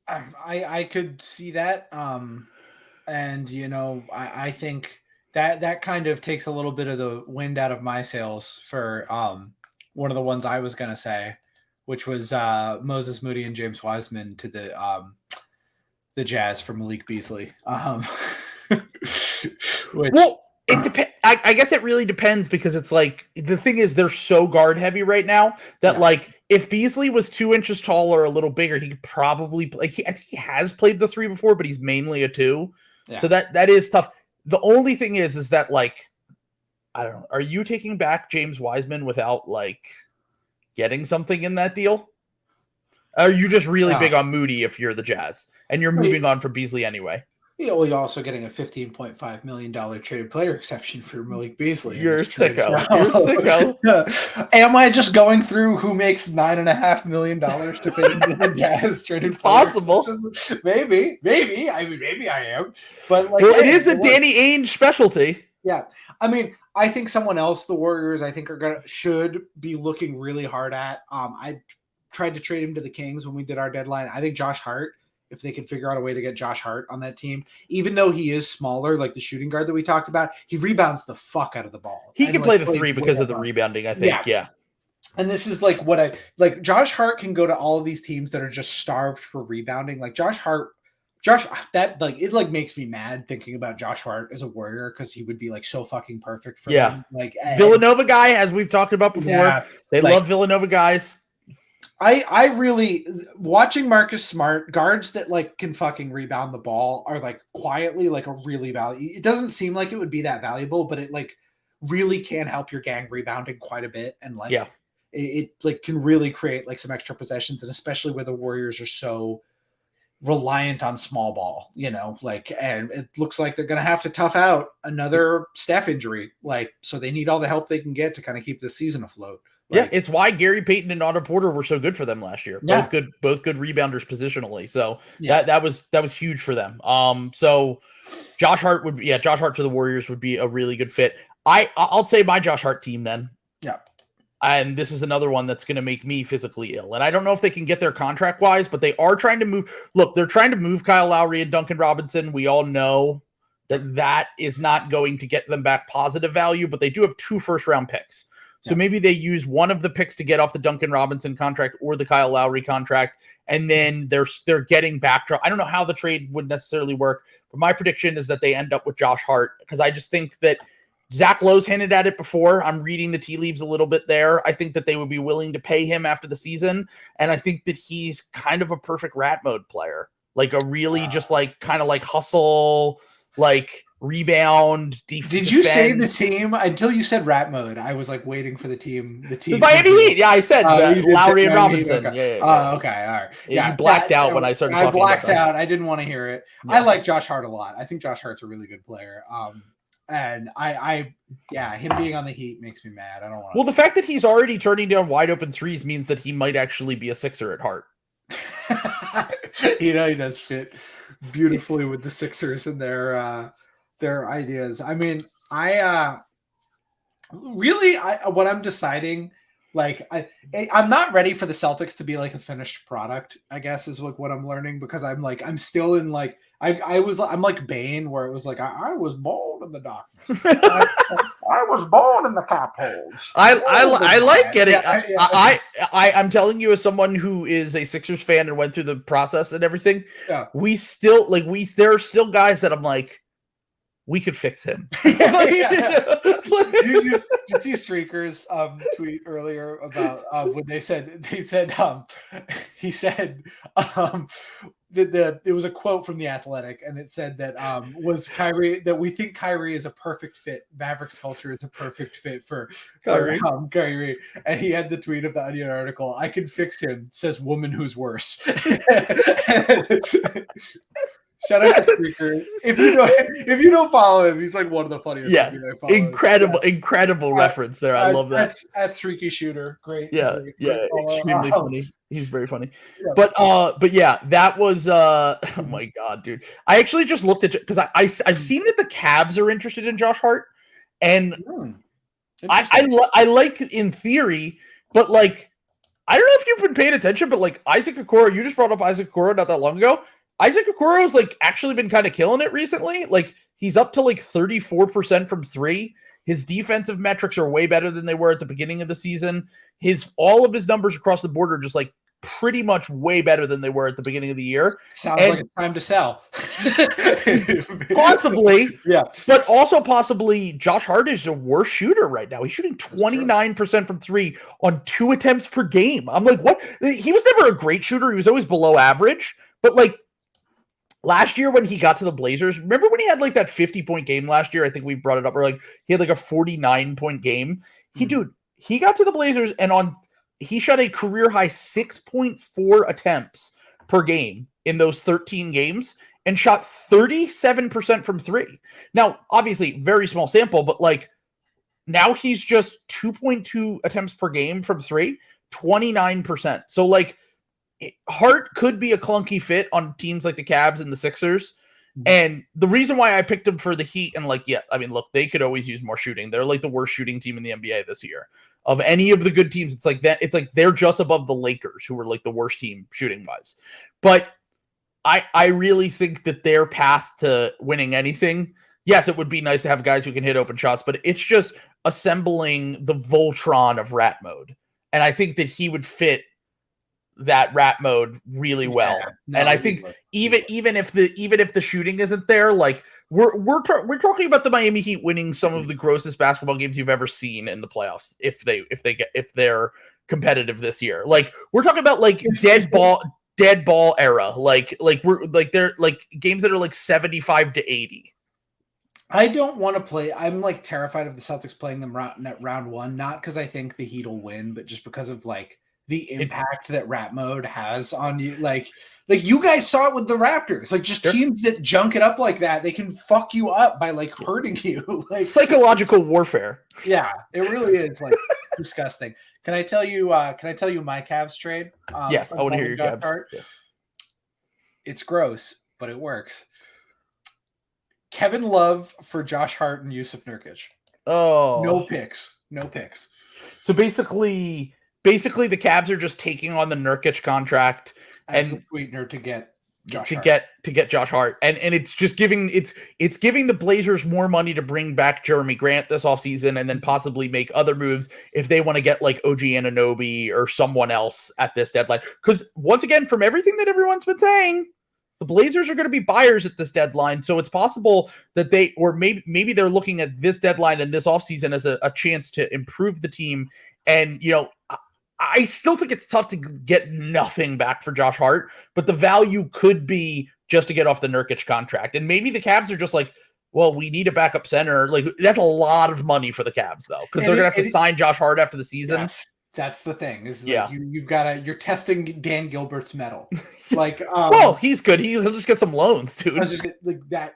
I could see that. And, I think that kind of takes a little bit of the wind out of my sails for one of the ones I was going to say, which was Moses Moody and James Wiseman to the Jazz for Malik Beasley. Well, it depends. I guess it really depends because it's like the thing is they're so guard heavy right now that like if Beasley was 2 inches taller or a little bigger, he could probably I think he has played the 3 before, but he's mainly a 2. Yeah. So that is tough. The only thing is that like I don't know. Are you taking back James Wiseman without like getting something in that deal? Are you just really big on Moody if you're the Jazz and you're moving on from Beasley anyway? Yeah, well, you're also getting a $15.5 million traded player exception for Malik Beasley. You're sicko. You're sicko. Am I just going through who makes $9.5 million to fit into the Jazz traded it's possible. Maybe. I mean, maybe I am. But like, well, it is a Danny Ainge specialty. Yeah. I mean, I think someone else the Warriors I think should be looking really hard at. I tried to trade him to the Kings when we did our deadline. I think Josh Hart, if they could figure out a way to get Josh Hart on that team, even though he is smaller, like the shooting guard that we talked about, he rebounds the fuck out of the ball. He can play the 3 because of the rebounding, I think. Yeah. And this is like what I like. Josh Hart can go to all of these teams that are just starved for rebounding. Like that like it like makes me mad thinking about Josh Hart as a Warrior because he would be like so fucking perfect for them. Like Villanova guy, as we've talked about before. They love Villanova guys. I really watching Marcus Smart guards that like can fucking rebound the ball are like quietly like a really value. It doesn't seem like it would be that valuable, but it like really can help your gang rebounding quite a bit. And like, it like can really create like some extra possessions. And especially where the Warriors are so reliant on small ball, like, and it looks like they're going to have to tough out another Steph injury. Like, so they need all the help they can get to kind of keep the season afloat. Like, it's why Gary Payton and Otto Porter were so good for them last year. Both good rebounders positionally. So that was huge for them. So Josh Hart Josh Hart to the Warriors would be a really good fit. I'll say my Josh Hart team then. Yeah. And this is another one that's going to make me physically ill. And I don't know if they can get there contract wise, but they are trying to move. Look, they're trying to move Kyle Lowry and Duncan Robinson. We all know that is not going to get them back positive value, but they do have 2 first-round picks. So maybe they use one of the picks to get off the Duncan Robinson contract or the Kyle Lowry contract, and then they're getting backdrop. I don't know how the trade would necessarily work, but my prediction is that they end up with Josh Hart because I just think that Zach Lowe's hinted at it before. I'm reading the tea leaves a little bit there. I think that they would be willing to pay him after the season, and I think that he's kind of a perfect rat mode player, like a really just like kind of like hustle, like rebound, defense. Did you say the team until you said rat mode? I was like waiting for the team. The Miami Heat. Yeah, I said Lowry and Robinson. Okay. Okay, all right. Yeah, you blacked out when I started talking about that. I blacked out. I didn't want to hear it. Yeah. I like Josh Hart a lot. I think Josh Hart's a really good player. And him being on the Heat makes me mad. I don't want to. Well, the fact that he's already turning down wide open threes means that he might actually be a Sixer at heart. He does fit beautifully with the Sixers and their ideas. I mean, what I'm deciding, like, I'm not ready for the Celtics to be like a finished product, I guess is like what I'm learning, because I'm still in like, I'm like Bane, where it was like, I was born in the darkness. I was born in the cap holes. I like getting, I'm telling you as someone who is a Sixers fan and went through the process and everything, there are still guys that I'm like, we could fix him. Did you see Streaker's tweet earlier about when he said it was a quote from The Athletic, and it said that was Kyrie, that we think Kyrie is a perfect fit. Mavericks culture is a perfect fit for Kyrie. And he had the tweet of the Onion article, "I can fix him, says woman who's worse." Shout out to Streaker. If you don't follow him, he's like one of the funniest. Yeah, people I follow. incredible reference there. I love that. At Streaky Shooter, great. Yeah, extremely funny. He's very funny. Yeah. But yeah, that was oh Mhm. my god, dude. I actually just looked at because I've seen that the Cavs are interested in Josh Hart, and I like in theory, but like I don't know if you've been paying attention, but like Isaac Okoro, you just brought up Isaac Okoro not that long ago. Isaac Okoro's like actually been kind of killing it recently. Like he's up to like 34% from three. His defensive metrics are way better than they were at the beginning of the season. All of his numbers across the board are just like pretty much way better than they were at the beginning of the year. Sounds like it's time to sell. Possibly. Yeah. But also possibly Josh Hart is a worse shooter right now. He's shooting 29% from three on 2 attempts per game. I'm like, what? He was never a great shooter. He was always below average. But like last year when he got to the Blazers, remember when he had like that 50-point game last year? I think we brought it up. Or like he had like a 49-point game. He got to the Blazers and he shot a career high 6.4 attempts per game in those 13 games and shot 37% from three. Now, obviously, very small sample, but like now he's just 2.2 attempts per game from three, 29%. So like Hart could be a clunky fit on teams like the Cavs and the Sixers. And the reason why I picked him for the Heat and like, yeah, I mean, look, they could always use more shooting. They're like the worst shooting team in the NBA this year. Of any of the good teams, it's like that. It's like they're just above the Lakers, who were like the worst team shooting wise. But I really think that their path to winning anything, yes, it would be nice to have guys who can hit open shots, but it's just assembling the Voltron of rat mode. And I think that he would fit that rat mode really well. And I think even if the shooting isn't there, like we're talking about the Miami Heat winning some of the grossest basketball games you've ever seen in the playoffs if they're competitive this year. Like we're talking about like dead ball era. Like we're like they're like games that are like 75-80. I don't want to play. I'm like terrified of the Celtics playing them round one, not because I think the Heat will win, but just because of like the impact that rat mode has on you. Like you guys saw it with the Raptors, like just teams that junk it up like that, they can fuck you up by like hurting you. Like psychological warfare. Yeah, it really is like disgusting. Can I tell you my Cavs trade? Yes, I want to hear your Cavs. Yeah. It's gross, but it works. Kevin Love for Josh Hart and Yusuf Nurkic. Oh, no picks. So basically the Cavs are just taking on the Nurkic contract as the sweetener to get Josh Hart. And it's just giving the Blazers more money to bring back Jeremy Grant this offseason and then possibly make other moves if they want to get like OG Anunoby or someone else at this deadline. Because once again, from everything that everyone's been saying, the Blazers are going to be buyers at this deadline. So it's possible that maybe they're looking at this deadline and this offseason as a chance to improve the team. And, you know, I still think it's tough to get nothing back for Josh Hart, but the value could be just to get off the Nurkic contract. And maybe the Cavs are just like, well, we need a backup center. Like that's a lot of money for the Cavs though, because they're going to have to sign Josh Hart after the season. That's the thing. Is like you're testing Dan Gilbert's mettle. Like, well, he's good. He'll just get some loans, dude. Like that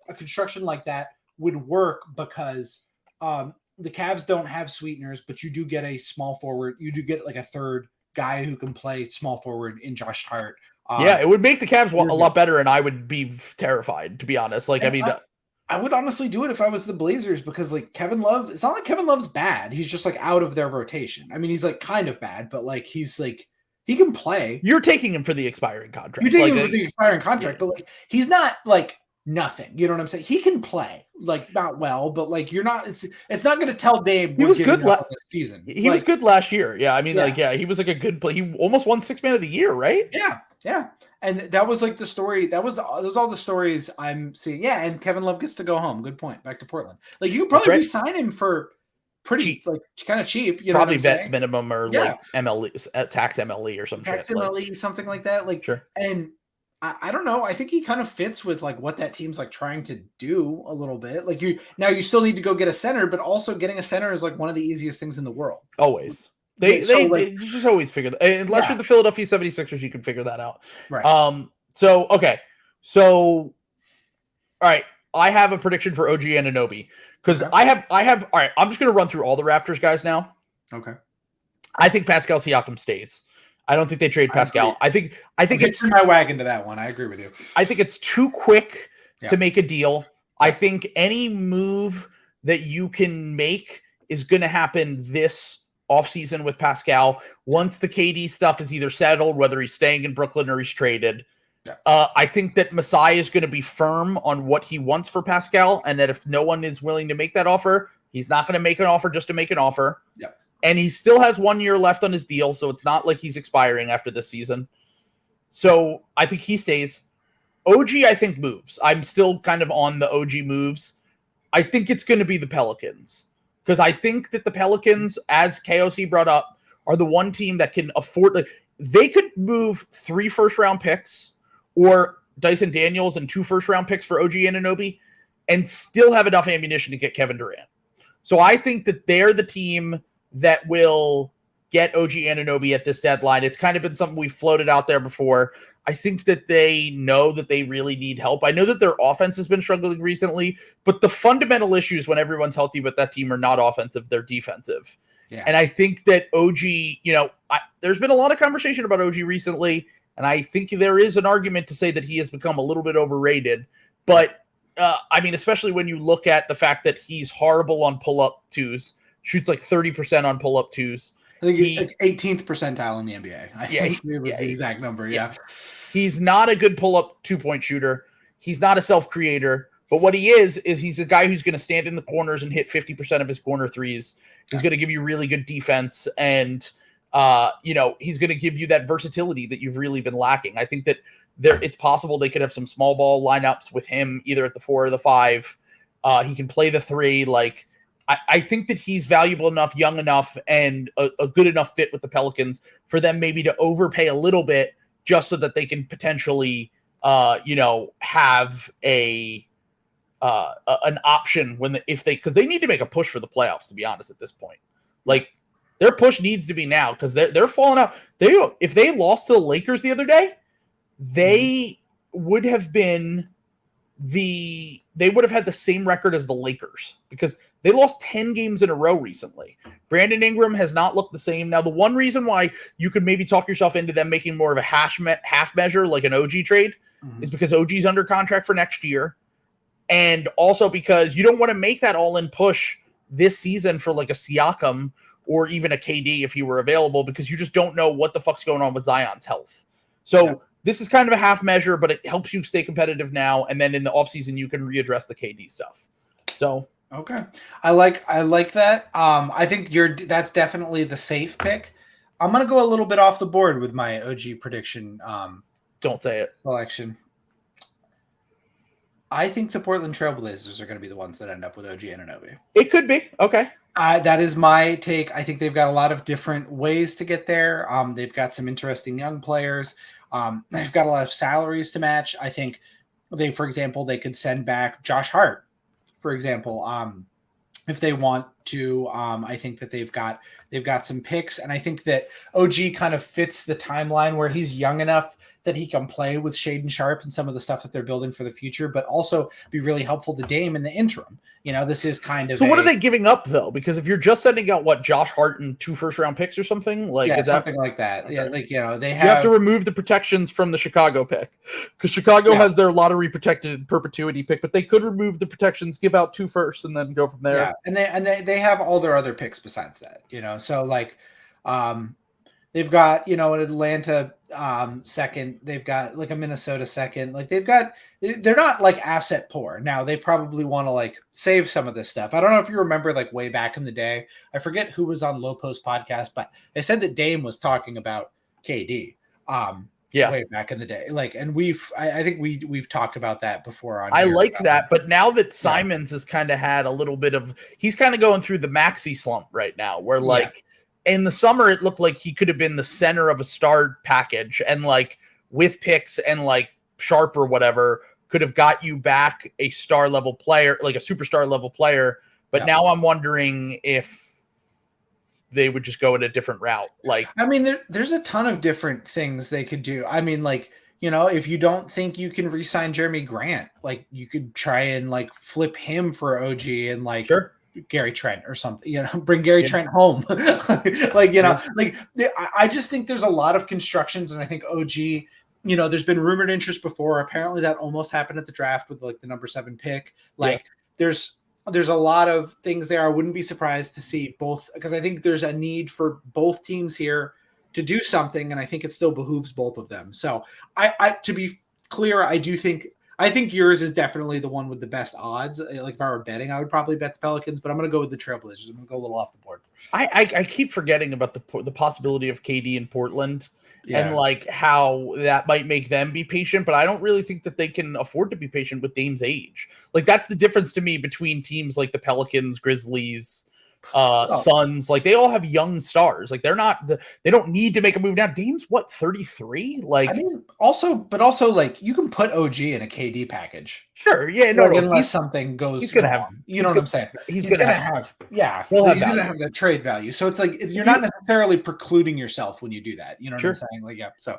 a construction like that would work because the Cavs don't have sweeteners, but you do get a small forward. You do get like a third guy who can play small forward in Josh Hart. It would make the Cavs a lot better, and I would be terrified, to be honest. Like, I would honestly do it if I was the Blazers because like Kevin Love, it's not like Kevin Love's bad. He's just like out of their rotation. I mean, he's like kind of bad, but like he's like he can play. You're taking him for the expiring contract. You're taking him for the expiring contract, but like he's not like nothing. You know what I'm saying? He can play, like not well, but like you're not. It's not going to tell Dave. He was good last season. He was good last year. Yeah, I mean, he was like a good play. He almost won Sixth Man of the Year, right? Yeah. And that was like the story. Those all the stories I'm seeing. Yeah, and Kevin Love gets to go home. Good point. Back to Portland. Like you could probably re-sign him for pretty cheap. Like kind of cheap. You know, probably vets minimum or like MLE, tax MLE or some tax shit. MLE, something like that. Like sure. And I don't know. I think he kind of fits with like what that team's like trying to do a little bit. Like you still need to go get a center, but also getting a center is like one of the easiest things in the world. Always. They you just always figure that. Unless you're the Philadelphia 76ers, you can figure that out. Right. So okay. So, all right, I have a prediction for OG Anunoby because Okay. I have. All right, I'm just going to run through all the Raptors guys now. Okay. I think Pascal Siakam stays. I don't think they trade Pascal. I think I'm it's hitching my wagon to that one. I agree with you. I think it's too quick Yeah. to make a deal. Yeah. I think any move that you can make is going to happen this offseason with Pascal once the KD stuff is either settled, whether he's staying in Brooklyn or he's traded. Yeah. I think that Masai is going to be firm on what he wants for Pascal, and that if no one is willing to make that offer, he's not going to make an offer just to make an offer. Yeah. And he still has 1 year left on his deal, so it's not like he's expiring after this season. So I think he stays. OG, I think, moves. I'm still kind of on the OG moves. I think it's going to be the Pelicans. Because I think that the Pelicans, as KOC brought up, are the one team that can afford... Like, they could move 3 first-round picks or Dyson Daniels and 2 first-round picks for OG Anunoby and still have enough ammunition to get Kevin Durant. So I think that they're the team that will get OG Anunoby at this deadline. It's kind of been something we've floated out there before. I think that they know that they really need help. I know that their offense has been struggling recently, but the fundamental issues when everyone's healthy with that team are not offensive, they're defensive. Yeah. And I think that OG, there's been a lot of conversation about OG recently, and I think there is an argument to say that he has become a little bit overrated. But, especially when you look at the fact that he's horrible on pull-up twos, shoots like 30% on pull-up twos. I think he's 18th percentile in the NBA. I think it was the exact number. Yeah. He's not a good pull-up 2-point shooter. He's not a self-creator. But what he is he's a guy who's going to stand in the corners and hit 50% of his corner threes. He's going to give you really good defense. And, he's going to give you that versatility that you've really been lacking. I think that it's possible they could have some small ball lineups with him either at the 4 or the 5. He can play the 3. Like, I think that he's valuable enough, young enough, and a good enough fit with the Pelicans for them maybe to overpay a little bit just so that they can potentially, have an option because they need to make a push for the playoffs, to be honest, at this point. Like, their push needs to be now because they're falling out. If they lost to the Lakers the other day, they would have been they would have had the same record as the Lakers because they lost 10 games in a row recently. Brandon Ingram has not looked the same. Now, the one reason why you could maybe talk yourself into them making more of a half measure like an OG trade is because OG's under contract for next year. And also because you don't want to make that all-in push this season for like a Siakam or even a KD if he were available because you just don't know what the fuck's going on with Zion's health. So this is kind of a half measure, but it helps you stay competitive now. And then in the offseason, you can readdress the KD stuff. So okay. I like that. I think that's definitely the safe pick. I'm going to go a little bit off the board with my OG prediction. Don't say it. Selection. I think the Portland Trailblazers are going to be the ones that end up with OG Anunoby. It could be. Okay. That is my take. I think they've got a lot of different ways to get there. They've got some interesting young players. They've got a lot of salaries to match. I think for example, they could send back Josh Hart, for example, if they want to. I think that they've got some picks, and I think that OG kind of fits the timeline where he's young enough that he can play with Shaedon Sharpe and some of the stuff that they're building for the future, but also be really helpful to Dame in the interim. This is kind of so. What are they giving up though? Because if you're just sending out Josh Hart and 2 first-round picks or something something like that. Okay. Yeah, they have. You have to remove the protections from the Chicago pick because Chicago has their lottery protected perpetuity pick, but they could remove the protections, give out 2 firsts, and then go from there. Yeah, and they have all their other picks besides that. So they've got an Atlanta second. They've got like a Minnesota second. Like they're not like asset poor. Now they probably want to save some of this stuff. I don't know if you remember way back in the day. I forget who was on Low Post podcast, but they said that Dame was talking about KD. Way back in the day. And I think we've talked about that before. I like that, but now that Simons has kind of had a little bit of, he's kind of going through the maxi slump right now, where in the summer, it looked like he could have been the center of a star package and with picks and Sharp or whatever could have got you back a star level player, like a superstar level player. But now I'm wondering if they would just go in a different route. There's a ton of different things they could do. if you don't think you can re-sign Jeremy Grant, like you could try and like flip him for OG and like Sure. Gary Trent or something, bring Gary Trent home. I just think there's a lot of constructions, and I think OG, there's been rumored interest before. Apparently that almost happened at the draft with like the number 7 pick. Like there's a lot of things there. I wouldn't be surprised to see both, because I think there's a need for both teams here to do something, and I think it still behooves both of them. So I to be clear, I think yours is definitely the one with the best odds. Like if I were betting, I would probably bet the Pelicans, but I'm going to go with the Trailblazers. I'm going to go a little off the board. I keep forgetting about the possibility of KD in Portland and like how that might make them be patient, but I don't really think that they can afford to be patient with Dame's age. Like that's the difference to me between teams like the Pelicans, Grizzlies, Suns. Like they all have young stars. Like they don't need to make a move now. Dame's what, 33? Like, I mean, also like you can put OG in a KD package. Sure, yeah, unless something goes, he's gonna wrong. have. You know what I'm saying? He's gonna have. Yeah, he's gonna have that trade value. So it's like you're not necessarily precluding yourself when you do that. You know what I'm saying? Like, yeah. So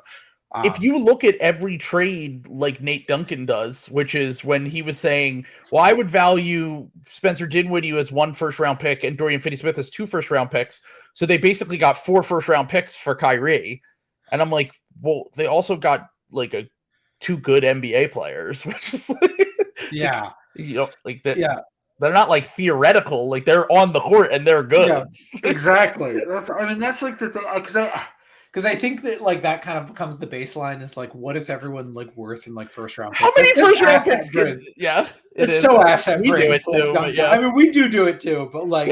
if you look at every trade like Nate Duncan does, which is when he was saying, well, I would value Spencer Dinwiddie as 1 first-round pick and Dorian Finney-Smith as 2 first-round picks. So they basically got 4 first-round picks for Kyrie. And I'm like, well, they also got like 2 good NBA players, which is like, like that. Yeah. They're not like theoretical, like they're on the court and they're good. Yeah, exactly. That's like the thing, because I think that like that kind of becomes the baseline is like, what is everyone like worth in like first round picks? How many first round picks? It's so asset. We do it too. I mean, we do it too, but like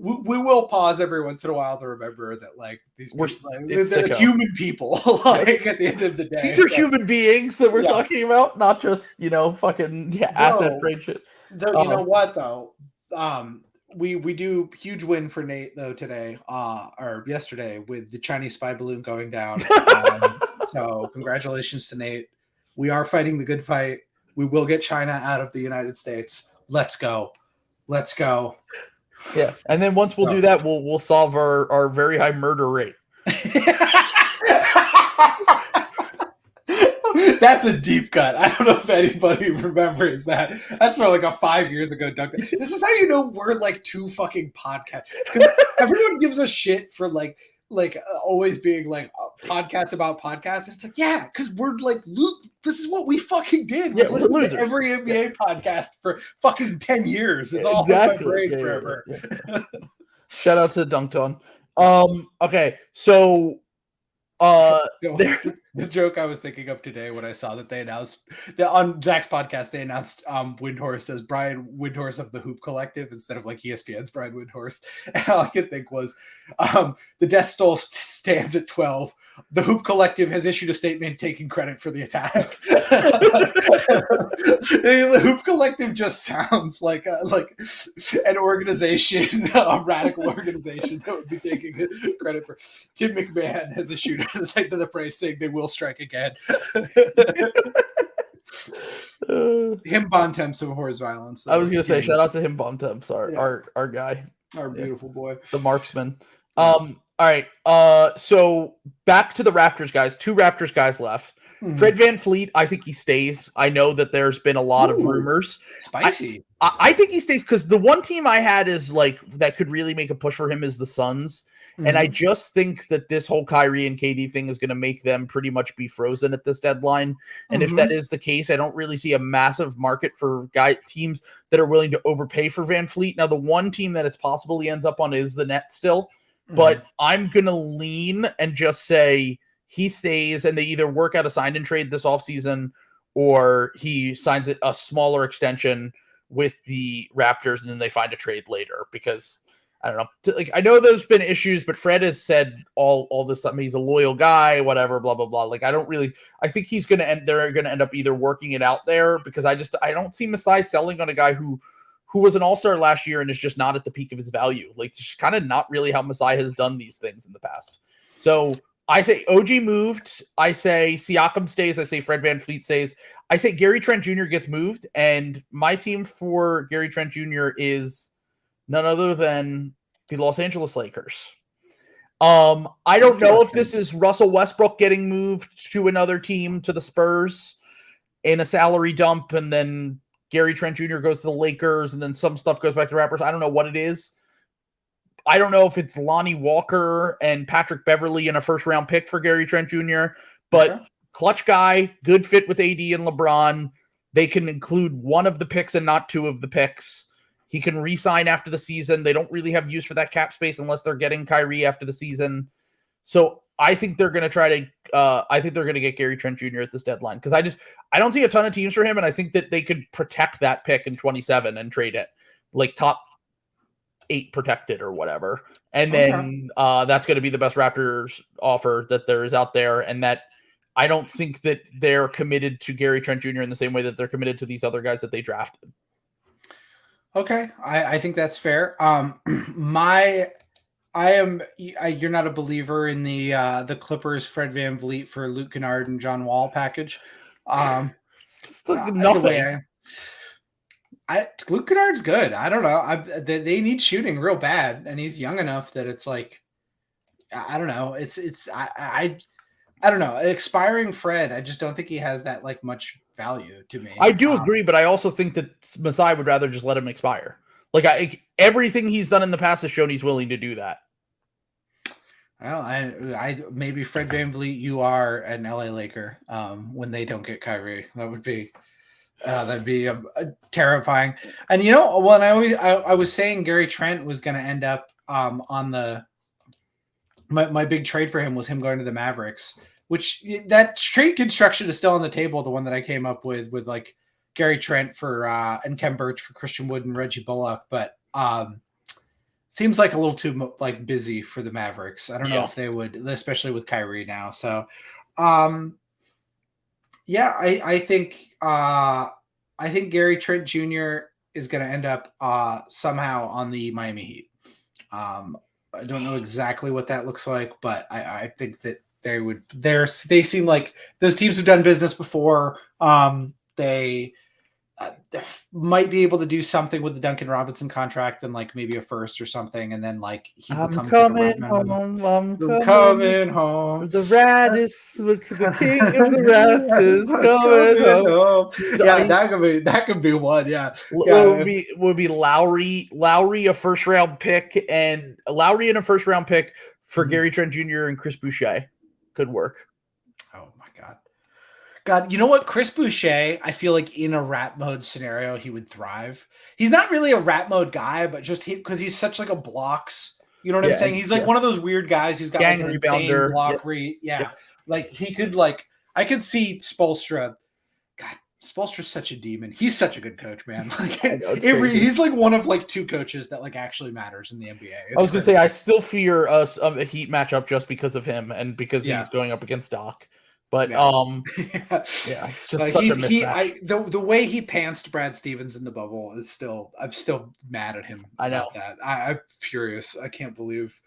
we will pause every once in a while to remember that like these they're human people. Like at the end of the day, these are human beings that we're talking about, not just fucking asset trade shit. You know what though? We do huge win for Nate though today, or yesterday, with the Chinese spy balloon going down. So congratulations to Nate. We are fighting the good fight. We will get China out of the United States. Let's go. Yeah, and then once we'll do that, we'll solve our very high murder rate. That's a deep cut. I don't know if anybody remembers that. That's from like a 5 years ago, Doug. This is how you know we're like 2 fucking podcasts. Everyone gives a shit for like always being like podcasts about podcasts. And it's like, yeah, because we're like, this is what we fucking did. We listened to every NBA podcast for fucking 10 years. It's all in my brain forever. Shout out to Dunked On. Okay, so the joke I was thinking of today when I saw that they announced that on Zach's podcast, they announced Windhorst as Brian Windhorst of the Hoop Collective instead of like ESPN's Brian Windhorst. And all I could think was the death toll stands at 12. The Hoop Collective has issued a statement taking credit for the attack. The Hoop Collective just sounds like an organization, a radical organization that would be taking credit for. Tim McMahon has issued a statement to the press saying they will strike again. Him Bontemps of Horror's Violence. I was going to say, shout out to him Bontemps, our guy. Our beautiful boy. The marksman. All right. So back to the Raptors guys. 2 Raptors guys left. Fred VanVleet, I think he stays. I know that there's been a lot of rumors. Spicy. I think he stays because the one team I had is like that could really make a push for him is the Suns. And I just think that this whole Kyrie and KD thing is going to make them pretty much be frozen at this deadline. And if that is the case, I don't really see a massive market for teams that are willing to overpay for VanVleet. Now, the one team that it's possible he ends up on is the Nets still. But I'm going to lean and just say he stays and they either work out a sign and trade this offseason or he signs a smaller extension with the Raptors and then they find a trade later because I don't know. Like I know there's been issues, but Fred has said all this stuff. He's a loyal guy, whatever, blah, blah, blah. Like I think he's going to they're going to end up either working it out there because I don't see Masai selling on a guy who was an all-star last year and is just not at the peak of his value. Like, just kind of not really how Masai has done these things in the past. So I say OG moved. I say Siakam stays. I say Fred VanVleet stays. I say Gary Trent Jr. gets moved. And my team for Gary Trent Jr. is none other than the Los Angeles Lakers. I don't know if this is Russell Westbrook getting moved to another team, to the Spurs, in a salary dump, and then Gary Trent Jr. goes to the Lakers, and then some stuff goes back to the Raptors. I don't know what it is. I don't know if it's Lonnie Walker and Patrick Beverley in a first-round pick for Gary Trent Jr., but clutch guy, good fit with AD and LeBron. They can include one of the picks and not two of the picks. He can re-sign after the season. They don't really have use for that cap space unless they're getting Kyrie after the season. So I think they're going to try to I think they're going to get Gary Trent Jr. at this deadline, because I don't see a ton of teams for him, and I think that they could protect that pick in 27 and trade it, like top 8 protected or whatever. And then that's going to be the best Raptors offer that there is out there, and that I don't think that they're committed to Gary Trent Jr. in the same way that they're committed to these other guys that they drafted. Okay, I think that's fair. You're not a believer in the Clippers Fred VanVleet for Luke Kennard and John Wall package. It's nothing. Luke Kennard's good. I don't know. They need shooting real bad, and he's young enough that it's like, I don't know. I don't know. Expiring Fred, I just don't think he has that like much value to me. I do agree, but I also think that Masai would rather just let him expire. Like everything he's done in the past has shown he's willing to do that. Well, I maybe Fred VanVleet, you are an LA Laker when they don't get Kyrie. That would be that'd be terrifying. And you know, when I was saying Gary Trent was going to end up on the my big trade for him was him going to the Mavericks, which that trade construction is still on the table. The one that I came up with like Gary Trent for and Ken Birch for Christian Wood and Reggie Bullock, but seems like a little too like busy for the Mavericks. I don't know if they would, especially with Kyrie now. So, yeah, I think Gary Trent Jr. is going to end up somehow on the Miami Heat. I don't know exactly what that looks like, but I think that they seem like those teams have done business before. They might be able to do something with the Duncan Robinson contract and like maybe a first or something, and then like he becomes coming home. I'm coming home. The rat is the king of the rats is coming home. Yeah, that could be one. Yeah, would be Lowry a first round pick, and Lowry in a first round pick for Gary Trent Jr. and Chris Boucher could work. Oh my God, you know what? Chris Boucher, I feel like in a rap mode scenario, he would thrive. He's not really a rap mode guy, but just because he's such like a blocks. You know what I'm saying? He's like one of those weird guys who's got gang like rebounder block like he could like I could see Spoelstra. God, Spoelstra's such a demon. He's such a good coach, man. Like he's like one of like 2 coaches that like actually matters in the NBA. I was gonna say I still fear a Heat matchup just because of him and because he's going up against Doc. But it's just like such a mismatch. The way he pantsed Brad Stevens in the bubble is I'm still mad at him. I know that. I'm furious. I can't believe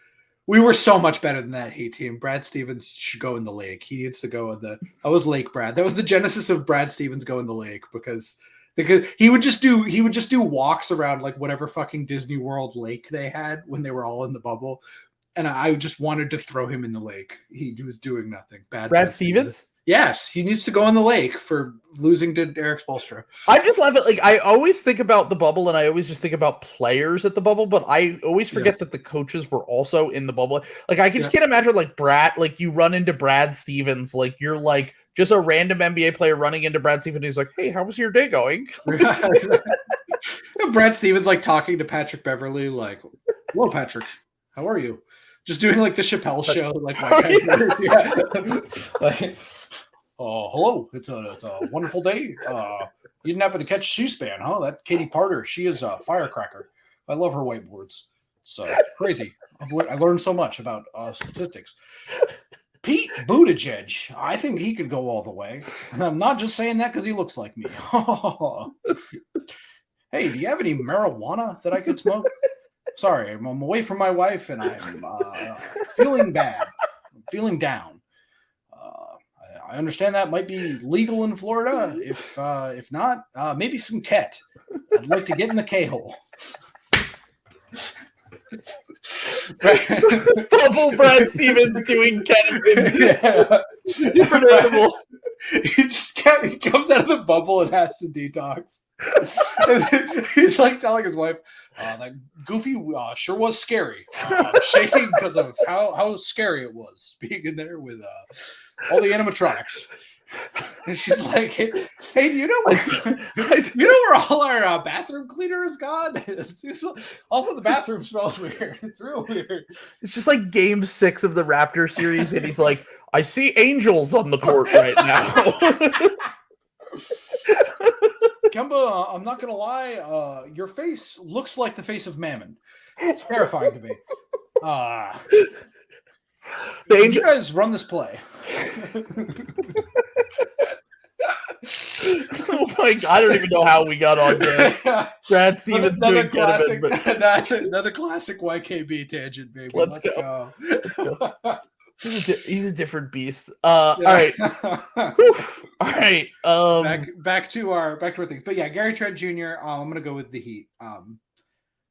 we were so much better than that Heat team. Brad Stevens should go in the lake. He needs to go in that was Lake Brad. That was the genesis of Brad Stevens go in the lake because he would just do walks around like whatever fucking Disney World lake they had when they were all in the bubble. And I just wanted to throw him in the lake. He was doing nothing. Brad Stevens? Yes, he needs to go in the lake for losing to Eric Spoelstra. I just love it. Like I always think about the bubble, and I always just think about players at the bubble, but I always forget that the coaches were also in the bubble. Like I just can't imagine like Brad, like you run into Brad Stevens, like you're like just a random NBA player running into Brad Stevens. He's like, "Hey, how was your day going?" Brad Stevens like talking to Patrick Beverley, like, "Hello, Patrick, how are you?" Just doing like the Chappelle show, like, like, hello, it's a wonderful day. You didn't happen to catch C-SPAN, huh? That Katie Parter, she is a firecracker. I love her whiteboards. It's crazy. I learned so much about statistics. Pete Buttigieg, I think he could go all the way. And I'm not just saying that because he looks like me. Hey, do you have any marijuana that I could smoke? Sorry, I'm away from my wife and I'm feeling bad. I'm feeling down. I understand that might be legal in Florida. If not, maybe some Ket. I'd like to get in the K-hole. Bubble Brad Stevens doing Kevin. Yeah. Different animal. He comes out of the bubble and has to detox. And he's like telling his wife, that Goofy sure was scary. Shaking because of how scary it was being in there with all the animatronics. And she's like, hey, do you know where all our bathroom cleaner is gone? Also, the bathroom smells weird. It's real weird. It's just like game 6 of the Raptor series, and he's like, I see angels on the court right now. Kemba, I'm not going to lie. Your face looks like the face of Mammon. It's terrifying to me. You guys run this play. Oh my God, I don't even know how we got on there. Brad Stevens another doing classic, Ketamine, another classic YKB tangent, baby. Let's go. Let's go. He's a different beast. All right. All right. Back to our things. But yeah, Gary Trent Jr. I'm gonna go with the Heat.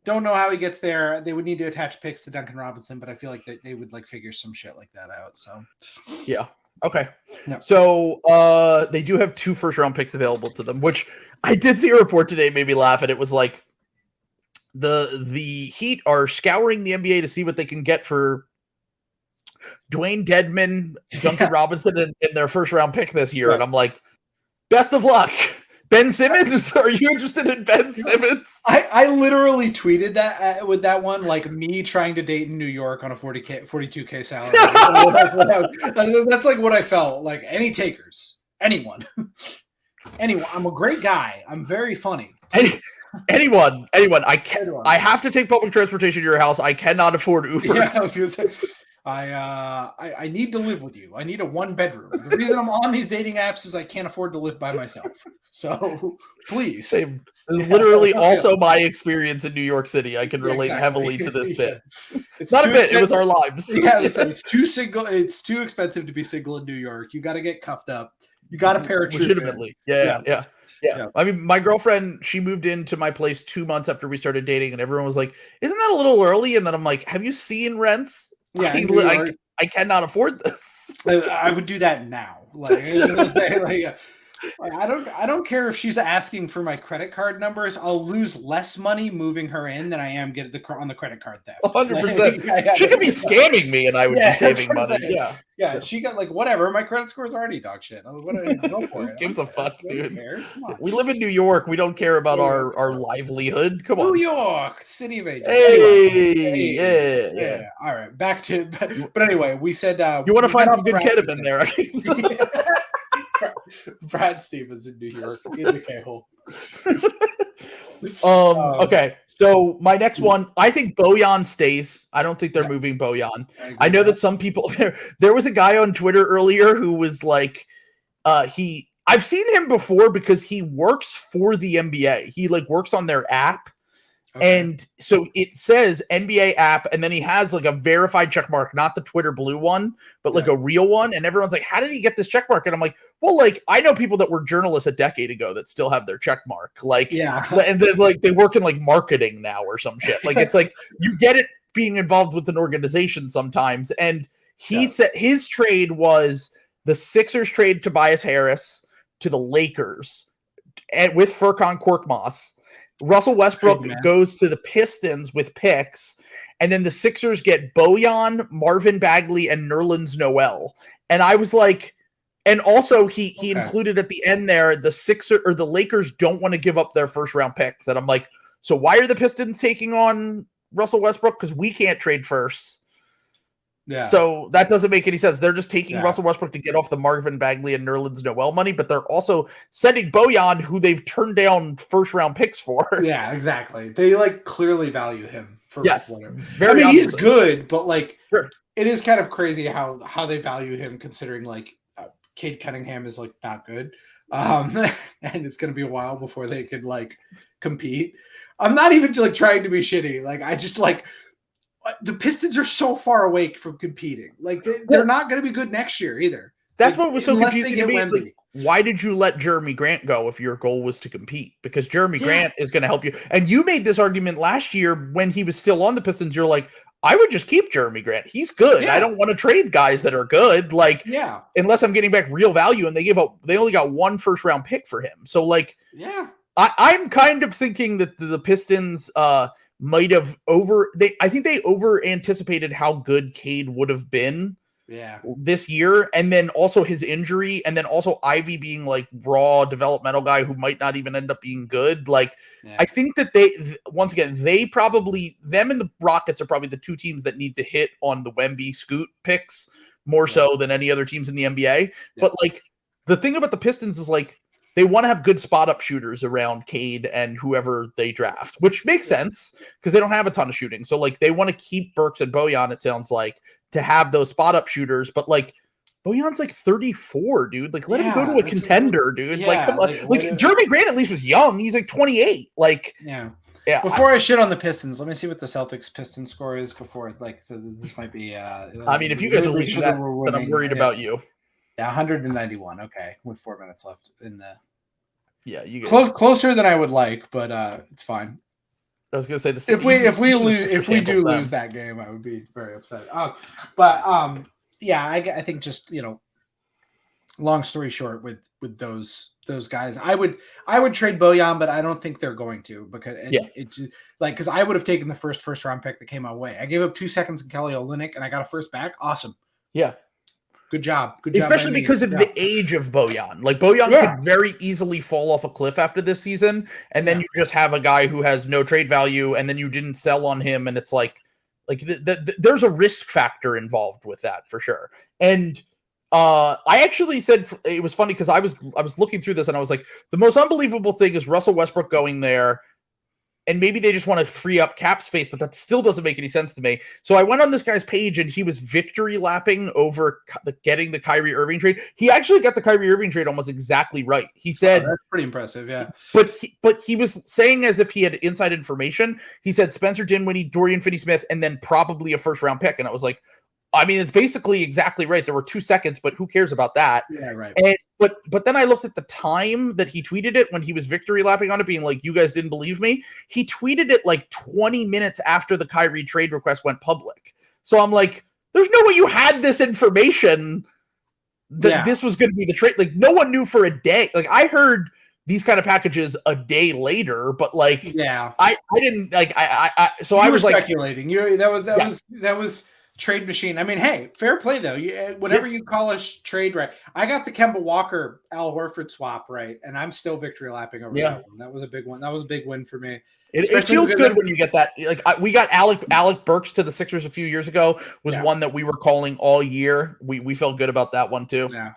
Don't know how he gets there. They would need to attach picks to Duncan Robinson, but I feel like they would like figure some shit like that out. So yeah. Okay. No. So they do have 2 first-round picks available to them, which I did see a report today, made me laugh, and it was like the Heat are scouring the NBA to see what they can get for Dwayne Dedman, Duncan Robinson, in their first-round pick this year. Right. And I'm like, best of luck. Ben Simmons? Are you interested in Ben Simmons? I literally tweeted that with that one, like me trying to date in New York on a 42K salary. That's like what I felt. Like, any takers, anyone. I'm a great guy. I'm very funny. Anyone. I have to take public transportation to your house. I cannot afford Uber. Yeah, I was gonna say, I need to live with you. I need a 1-bedroom. The reason I'm on these dating apps is I can't afford to live by myself. So please. Same. Literally also my experience in New York City. I can relate heavily to this bit. It's not a bit, it was our lives. Yeah, it's too expensive to be single in New York. You got to get cuffed up. You got to parachute. Legitimately. Yeah. I mean, my girlfriend, she moved into my place 2 months after we started dating, and everyone was like, isn't that a little early? And then I'm like, have you seen rents? Yeah, I cannot afford this. I would do that now. I don't care if she's asking for my credit card numbers. I'll lose less money moving her in than I am getting on the credit card theft. 100%. She could be scamming me, and I would be saving money. Yeah. She got like whatever. My credit score is already dog shit. Go for it. Gives a fuck, dude. Come on. We live in New York. We don't care about our livelihood. Come on, New York, city of angels. Hey, yeah. All right, but anyway, we said you want to find some good ketamine there. Brad Stevens in New York in the K-hole. Okay, so my next one, I think Bojan stays. I don't think they're moving Bojan. I know that some people there was a guy on Twitter earlier who was like, I've seen him before because he works for the NBA. He like works on their app. Okay. And so it says NBA app, and then he has like a verified check mark, not the Twitter blue one, but like a real one. And everyone's like, how did he get this check mark? And I'm like, well, like, I know people that were journalists a decade ago that still have their check mark. Like, and then like they work in like marketing now or some shit. Like, it's like you get it being involved with an organization sometimes. And he said his trade was the Sixers trade Tobias Harris to the Lakers and with Furkan Korkmaz. Russell Westbrook goes to the Pistons with picks, and then the Sixers get Bojan, Marvin Bagley, and Nerlens Noel. And I was like, and also he included at the end there, the Lakers don't want to give up their first round picks. And I'm like, so why are the Pistons taking on Russell Westbrook? Because we can't trade first. Yeah. So that doesn't make any sense. They're just taking Russell Westbrook to get off the Marvin Bagley and Nerlens Noel money, but they're also sending Bojan, who they've turned down first round picks for. Yeah, exactly. They like clearly value him for whatever. I mean, he's good, but like it is kind of crazy how they value him, considering like Cade Cunningham is like not good, and it's gonna be a while before they could like compete. I'm not even like trying to be shitty. Like I just like. The Pistons are so far away from competing. Like they're not going to be good next year either. That's what was so confusing to me. It's like, why did you let Jeremy Grant go if your goal was to compete? Because Jeremy Grant is going to help you. And you made this argument last year when he was still on the Pistons. You're like, I would just keep Jeremy Grant. He's good. Yeah. I don't want to trade guys that are good. Like, Yeah. unless I'm getting back real value, and they only got 1 first-round pick for him. So, like, yeah, I'm kind of thinking that the Pistons might have I think they over anticipated how good Cade would have been this year, and then also his injury, and then also Ivy being like raw developmental guy who might not even end up being good. Like, I think that once again, them and the Rockets are probably the 2 teams that need to hit on the Wemby Scoot picks more so than any other teams in the NBA. But like, the thing about the Pistons is like, they want to have good spot up shooters around Cade and whoever they draft, which makes sense because they don't have a ton of shooting. So like, they want to keep Burks and Bojan, it sounds like, to have those spot up shooters. But like, Bojan's like 34, dude. Like, let him go to a contender, dude. Like, come on. Like, Jeremy Grant at least was young. He's like 28. Like, yeah. Before I shit on the Pistons, let me see what the Celtics Pistons score is before. Like, so this might be. I mean, if you guys are losing that, then I'm worried about you. Yeah, 191. Okay, with 4 minutes left in the. Yeah, you guys. Closer than I would like, but it's fine. I was gonna say if we lose that game, I would be very upset. Yeah, I think just, you know, long story short, with those guys, I would trade Bojan, but I don't think they're going to, because because I would have taken the first round pick that came my way. I gave up 2 seconds in Kelly Olynyk and I got a first back. Awesome. Yeah. Good job. Especially because of the age of Bojan. Like, Bojan could very easily fall off a cliff after this season, and then you just have a guy who has no trade value, and then you didn't sell on him, and it's like there's a risk factor involved with that for sure. And I actually said, it was funny because I was looking through this and I was like, the most unbelievable thing is Russell Westbrook going there. And maybe they just want to free up cap space, but that still doesn't make any sense to me. So I went on this guy's page and he was victory lapping over getting the Kyrie Irving trade. He actually got the Kyrie Irving trade almost exactly right. He said, that's pretty impressive. Yeah. But he was saying, as if he had inside information, he said Spencer Dinwiddie, Dorian Finney-Smith, and then probably a first round pick. And I was like, I mean, it's basically exactly right. There were 2 seconds, but who cares about that? Yeah, right. And but then I looked at the time that he tweeted it when he was victory lapping on it, being like, you guys didn't believe me. He tweeted it like 20 minutes after the Kyrie trade request went public. So I'm like, there's no way you had this information that this was going to be the trade. Like, no one knew for a day. Like, I heard these kind of packages a day later, but like, I didn't like, so I was speculating. That was trade machine. I mean, hey, fair play though. Whatever you call a trade, right? I got the Kemba Walker Al Horford swap right, and I'm still victory lapping over that one. That was a big one. That was a big win for me. It feels good when you get that. Like, we got Alec Burks to the Sixers a few years ago. Was one that we were calling all year. We felt good about that one too. Yeah.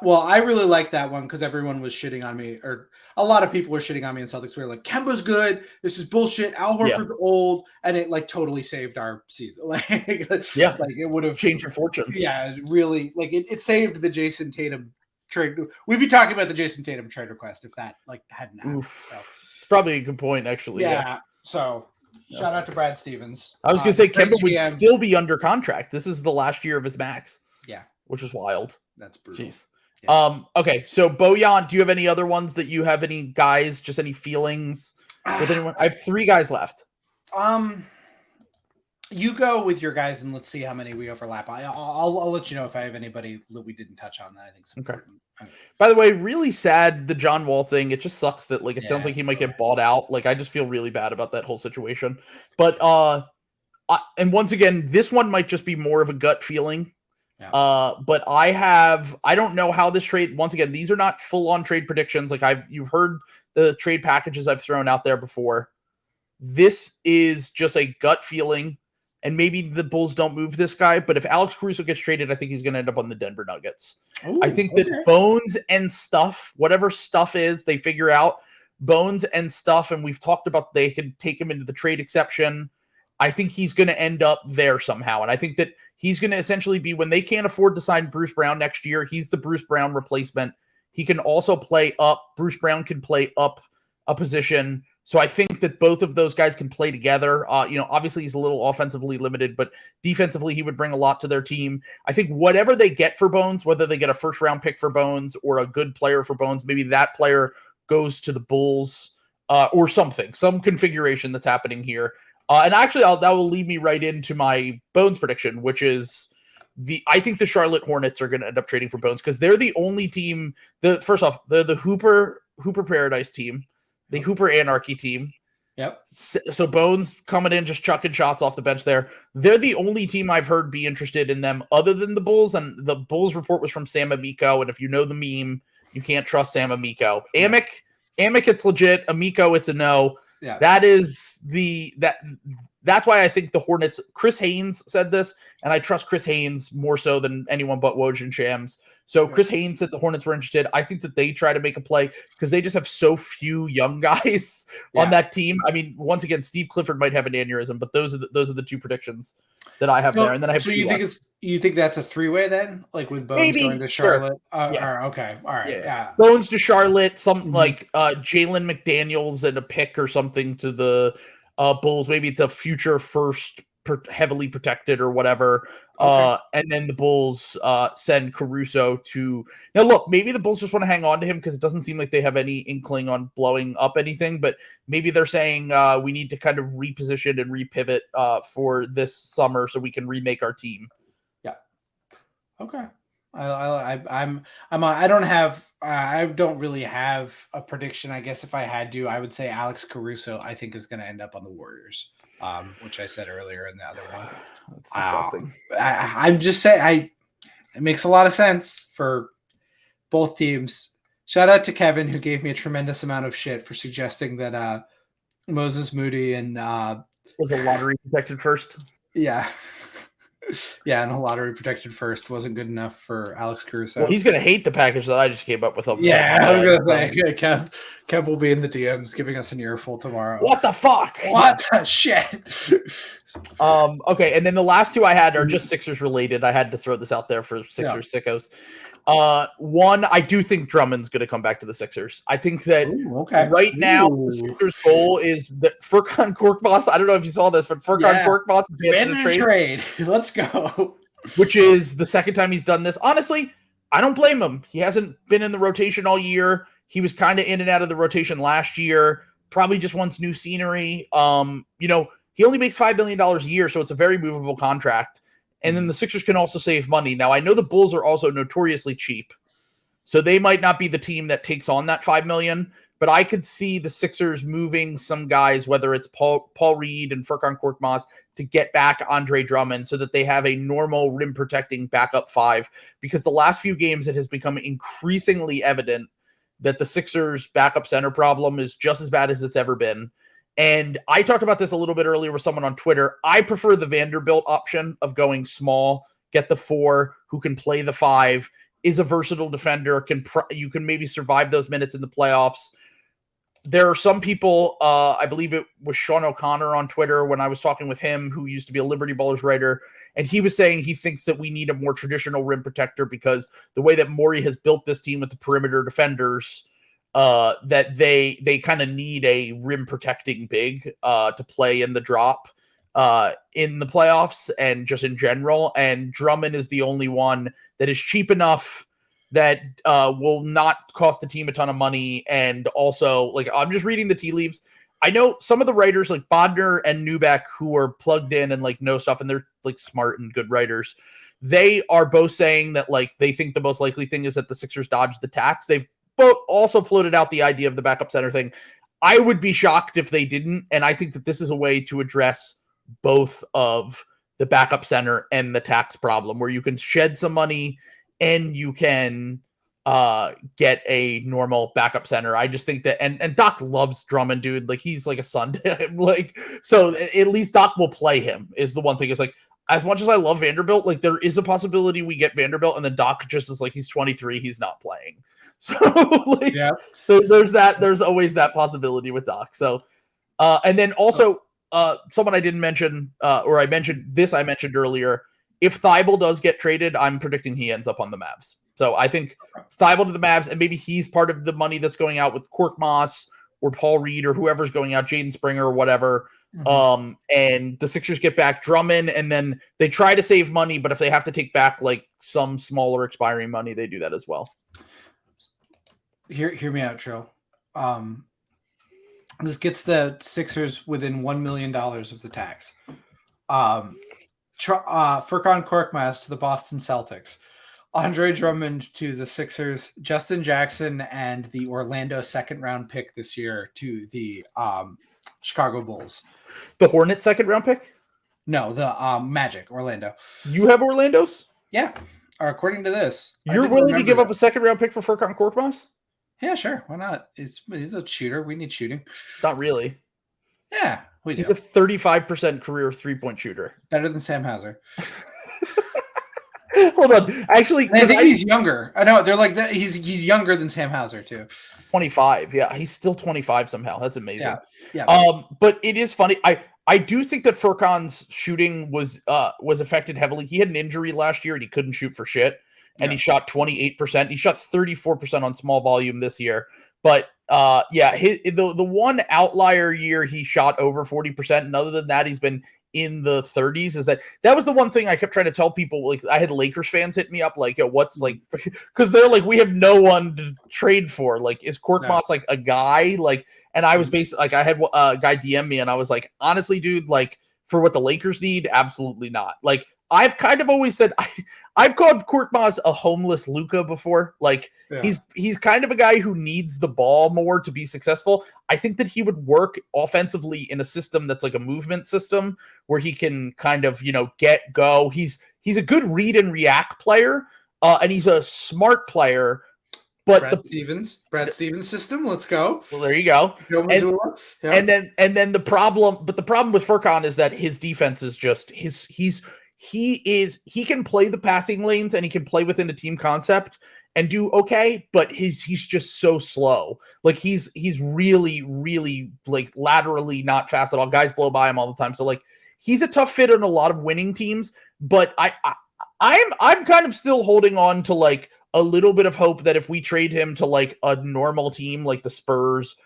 Well, I really like that one because everyone was shitting on me, or a lot of people were shitting on me in Celtics. We were like, Kemba's good. This is bullshit. Al Horford's old, and it like totally saved our season. Like it would have changed your fortunes. Yeah, really. Like it saved the Jason Tatum trade. We'd be talking about the Jason Tatum trade request if that like hadn't happened. So. It's probably a good point, actually. Yeah. So shout out to Brad Stevens. I was going to say Kemba would still be under contract. This is the last year of his max. Yeah, which is wild. That's brutal. Jeez. Yeah. Okay, so Bojan, do you have any other ones that you have any guys, just any feelings with anyone? I have 3 guys left. You go with your guys and let's see how many we overlap. I'll let you know if I have anybody that we didn't touch on that I think is important. Okay. By the way, really sad the John Wall thing. It just sucks that like it sounds like he might get bought out. Like I just feel really bad about that whole situation. But and once again, this one might just be more of a gut feeling. Yeah. But I don't know how this trade, once again, these are not full-on trade predictions. Like you've heard the trade packages I've thrown out there before. This is just a gut feeling, and maybe the Bulls don't move this guy, but if Alex Caruso gets traded, I think he's going to end up on the Denver Nuggets. Ooh, I think that Bones and stuff, whatever stuff is, they figure out Bones and stuff, and we've talked about they could take him into the trade exception. I think he's going to end up there somehow, and I think that he's going to essentially be, when they can't afford to sign Bruce Brown next year, he's the Bruce Brown replacement. He can also play up. Bruce Brown can play up a position. So I think that both of those guys can play together. Obviously he's a little offensively limited, but defensively he would bring a lot to their team. I think whatever they get for Bones, whether they get a first round pick for Bones or a good player for Bones, maybe that player goes to the Bulls or something, some configuration that's happening here. And actually, that will lead me right into my Bones prediction, which is I think the Charlotte Hornets are going to end up trading for Bones because they're the only team. First off, they're the Hooper Paradise team, the Hooper Anarchy team. Yep. So Bones coming in, just chucking shots off the bench there. They're the only team I've heard be interested in them other than the Bulls. And the Bulls report was from Sam Amico. And if you know the meme, you can't trust Sam Amico. Amick, it's legit. Amico, it's a no. Yeah. That's why I think the Hornets, Chris Haynes said this, and I trust Chris Haynes more so than anyone but Woj and Shams. So Chris Haynes said the Hornets were interested. I think that they try to make a play because they just have so few young guys on that team. I mean, once again, Steve Clifford might have an aneurysm, but those are the two predictions that I have there. And then I have you think that's a three-way then, like with Bones going to Charlotte? Sure. Okay, all right, yeah. Bones to Charlotte, like Jalen McDaniels and a pick or something to the Bulls. Maybe it's a future first, heavily protected or whatever. And then the Bulls send Caruso to. Now, look, maybe the Bulls just want to hang on to him because it doesn't seem like they have any inkling on blowing up anything. But maybe they're saying we need to kind of reposition and repivot for this summer so we can remake our team. Yeah. Okay. I don't really have a prediction. I guess if I had to, I would say Alex Caruso, I think, is going to end up on the Warriors, which I said earlier in the other one. That's disgusting. I'm just saying, it makes a lot of sense for both teams. Shout out to Kevin, who gave me a tremendous amount of shit for suggesting that Moses Moody and was a lottery protected first. Yeah. Yeah, and a lottery protected first wasn't good enough for Alex Caruso. Well, he's going to hate the package that I just came up with. Yeah, I was going to say, Kev will be in the DMs giving us an earful tomorrow. What the fuck? What the shit? Okay, and then the last two I had are just Sixers related. I had to throw this out there for Sixers sickos. One, I do think Drummond's going to come back to the Sixers. I think that right now the Sixers' goal is that Furkan Korkmaz. I don't know if you saw this, but Furkan Korkmaz been in a trade. Let's go. Which is the second time he's done this. Honestly, I don't blame him. He hasn't been in the rotation all year. He was kind of in and out of the rotation last year. Probably just wants new scenery. He only makes $5 million a year, so it's a very movable contract. And then the Sixers can also save money. Now, I know the Bulls are also notoriously cheap, so they might not be the team that takes on that $5 million, but I could see the Sixers moving some guys, whether it's Paul Reed and Furkan Korkmaz, to get back Andre Drummond so that they have a normal rim-protecting backup five, because the last few games it has become increasingly evident that the Sixers' backup center problem is just as bad as it's ever been. And I talked about this a little bit earlier with someone on Twitter. I prefer the Vanderbilt option of going small, get the 4 who can play the 5, is a versatile defender, you can maybe survive those minutes in the playoffs. There are some people, I believe it was Sean O'Connor on Twitter when I was talking with him, who used to be a Liberty Ballers writer, and he was saying he thinks that we need a more traditional rim protector because the way that Morey has built this team with the perimeter defenders, that they kind of need a rim protecting big to play in the drop in the playoffs and just in general. And Drummond is the only one that is cheap enough that will not cost the team a ton of money. And also, like, I'm just reading the tea leaves. I know some of the writers like Bodner and Newbeck who are plugged in and like know stuff, and they're like smart and good writers. They are both saying that like they think the most likely thing is that the Sixers dodge the tax. They've both also floated out the idea of the backup center thing. I would be shocked if they didn't, and I think that this is a way to address both of the backup center and the tax problem, where you can shed some money and you can get a normal backup center. I just think that, and Doc loves Drummond, dude. Like, he's like a son to him. Like, so at least Doc will play him is the one thing. Is like, as much as I love Vanderbilt, like there is a possibility we get Vanderbilt and then Doc just is like, he's 23, he's not playing. So like, there's that. There's always that possibility with Doc. So, and then also someone I didn't mention, or I mentioned earlier. If Thibault does get traded, I'm predicting he ends up on the Mavs. So I think Thibault to the Mavs, and maybe he's part of the money that's going out with Korkmaz or Paul Reed or whoever's going out, Jaden Springer or whatever. Mm-hmm. And the Sixers get back Drummond, and then they try to save money, but if they have to take back like some smaller expiring money, they do that as well. Hear me out, Trill. This gets the Sixers within $1 million of the tax. Furkan Korkmaz to the Boston Celtics, Andre Drummond to the Sixers, Justin Jackson and the Orlando second-round pick this year to the Chicago Bulls. The Hornets second-round pick? No, the Magic, Orlando. You have Orlando's? Yeah. According to this. You're willing to give up a second-round pick for Furkan Korkmaz? Yeah, sure. Why not? He's a shooter. We need shooting. Not really. Yeah, we do. He's a 35% career three-point shooter. Better than Sam Hauser. Hold on. Actually, I think he's younger. I know. They're like that. He's younger than Sam Hauser, too. 25. Yeah, he's still 25 somehow. That's amazing. Yeah. But it is funny. I do think that Furkan's shooting was affected heavily. He had an injury last year and he couldn't shoot for shit. And he shot 28%. He shot 34% on small volume this year. But the one outlier year he shot over 40%. And other than that, he's been in the 30s. That was the one thing I kept trying to tell people. Like, I had Lakers fans hit me up like, yo, what's like, because they're like, we have no one to trade for. Like, is Korkmaz like a guy? Like, and I was basically like, I had a guy DM me and I was like, honestly, dude, like, for what the Lakers need, absolutely not. Like, I've kind of always said I've called Korkmaz a homeless Luka before. Like he's kind of a guy who needs the ball more to be successful. I think that he would work offensively in a system that's like a movement system where he can kind of, go. He's a good read and react player, and he's a smart player. But Brad Stevens system. Let's go. Well, there you go. And then the problem with Furkan is that his defense is just he can play the passing lanes and he can play within a team concept and do okay, but he's just so slow. Like he's really, really like laterally not fast at all. Guys blow by him all the time. So like he's a tough fit on a lot of winning teams, but I'm kind of still holding on to like a little bit of hope that if we trade him to like a normal team like the Spurs,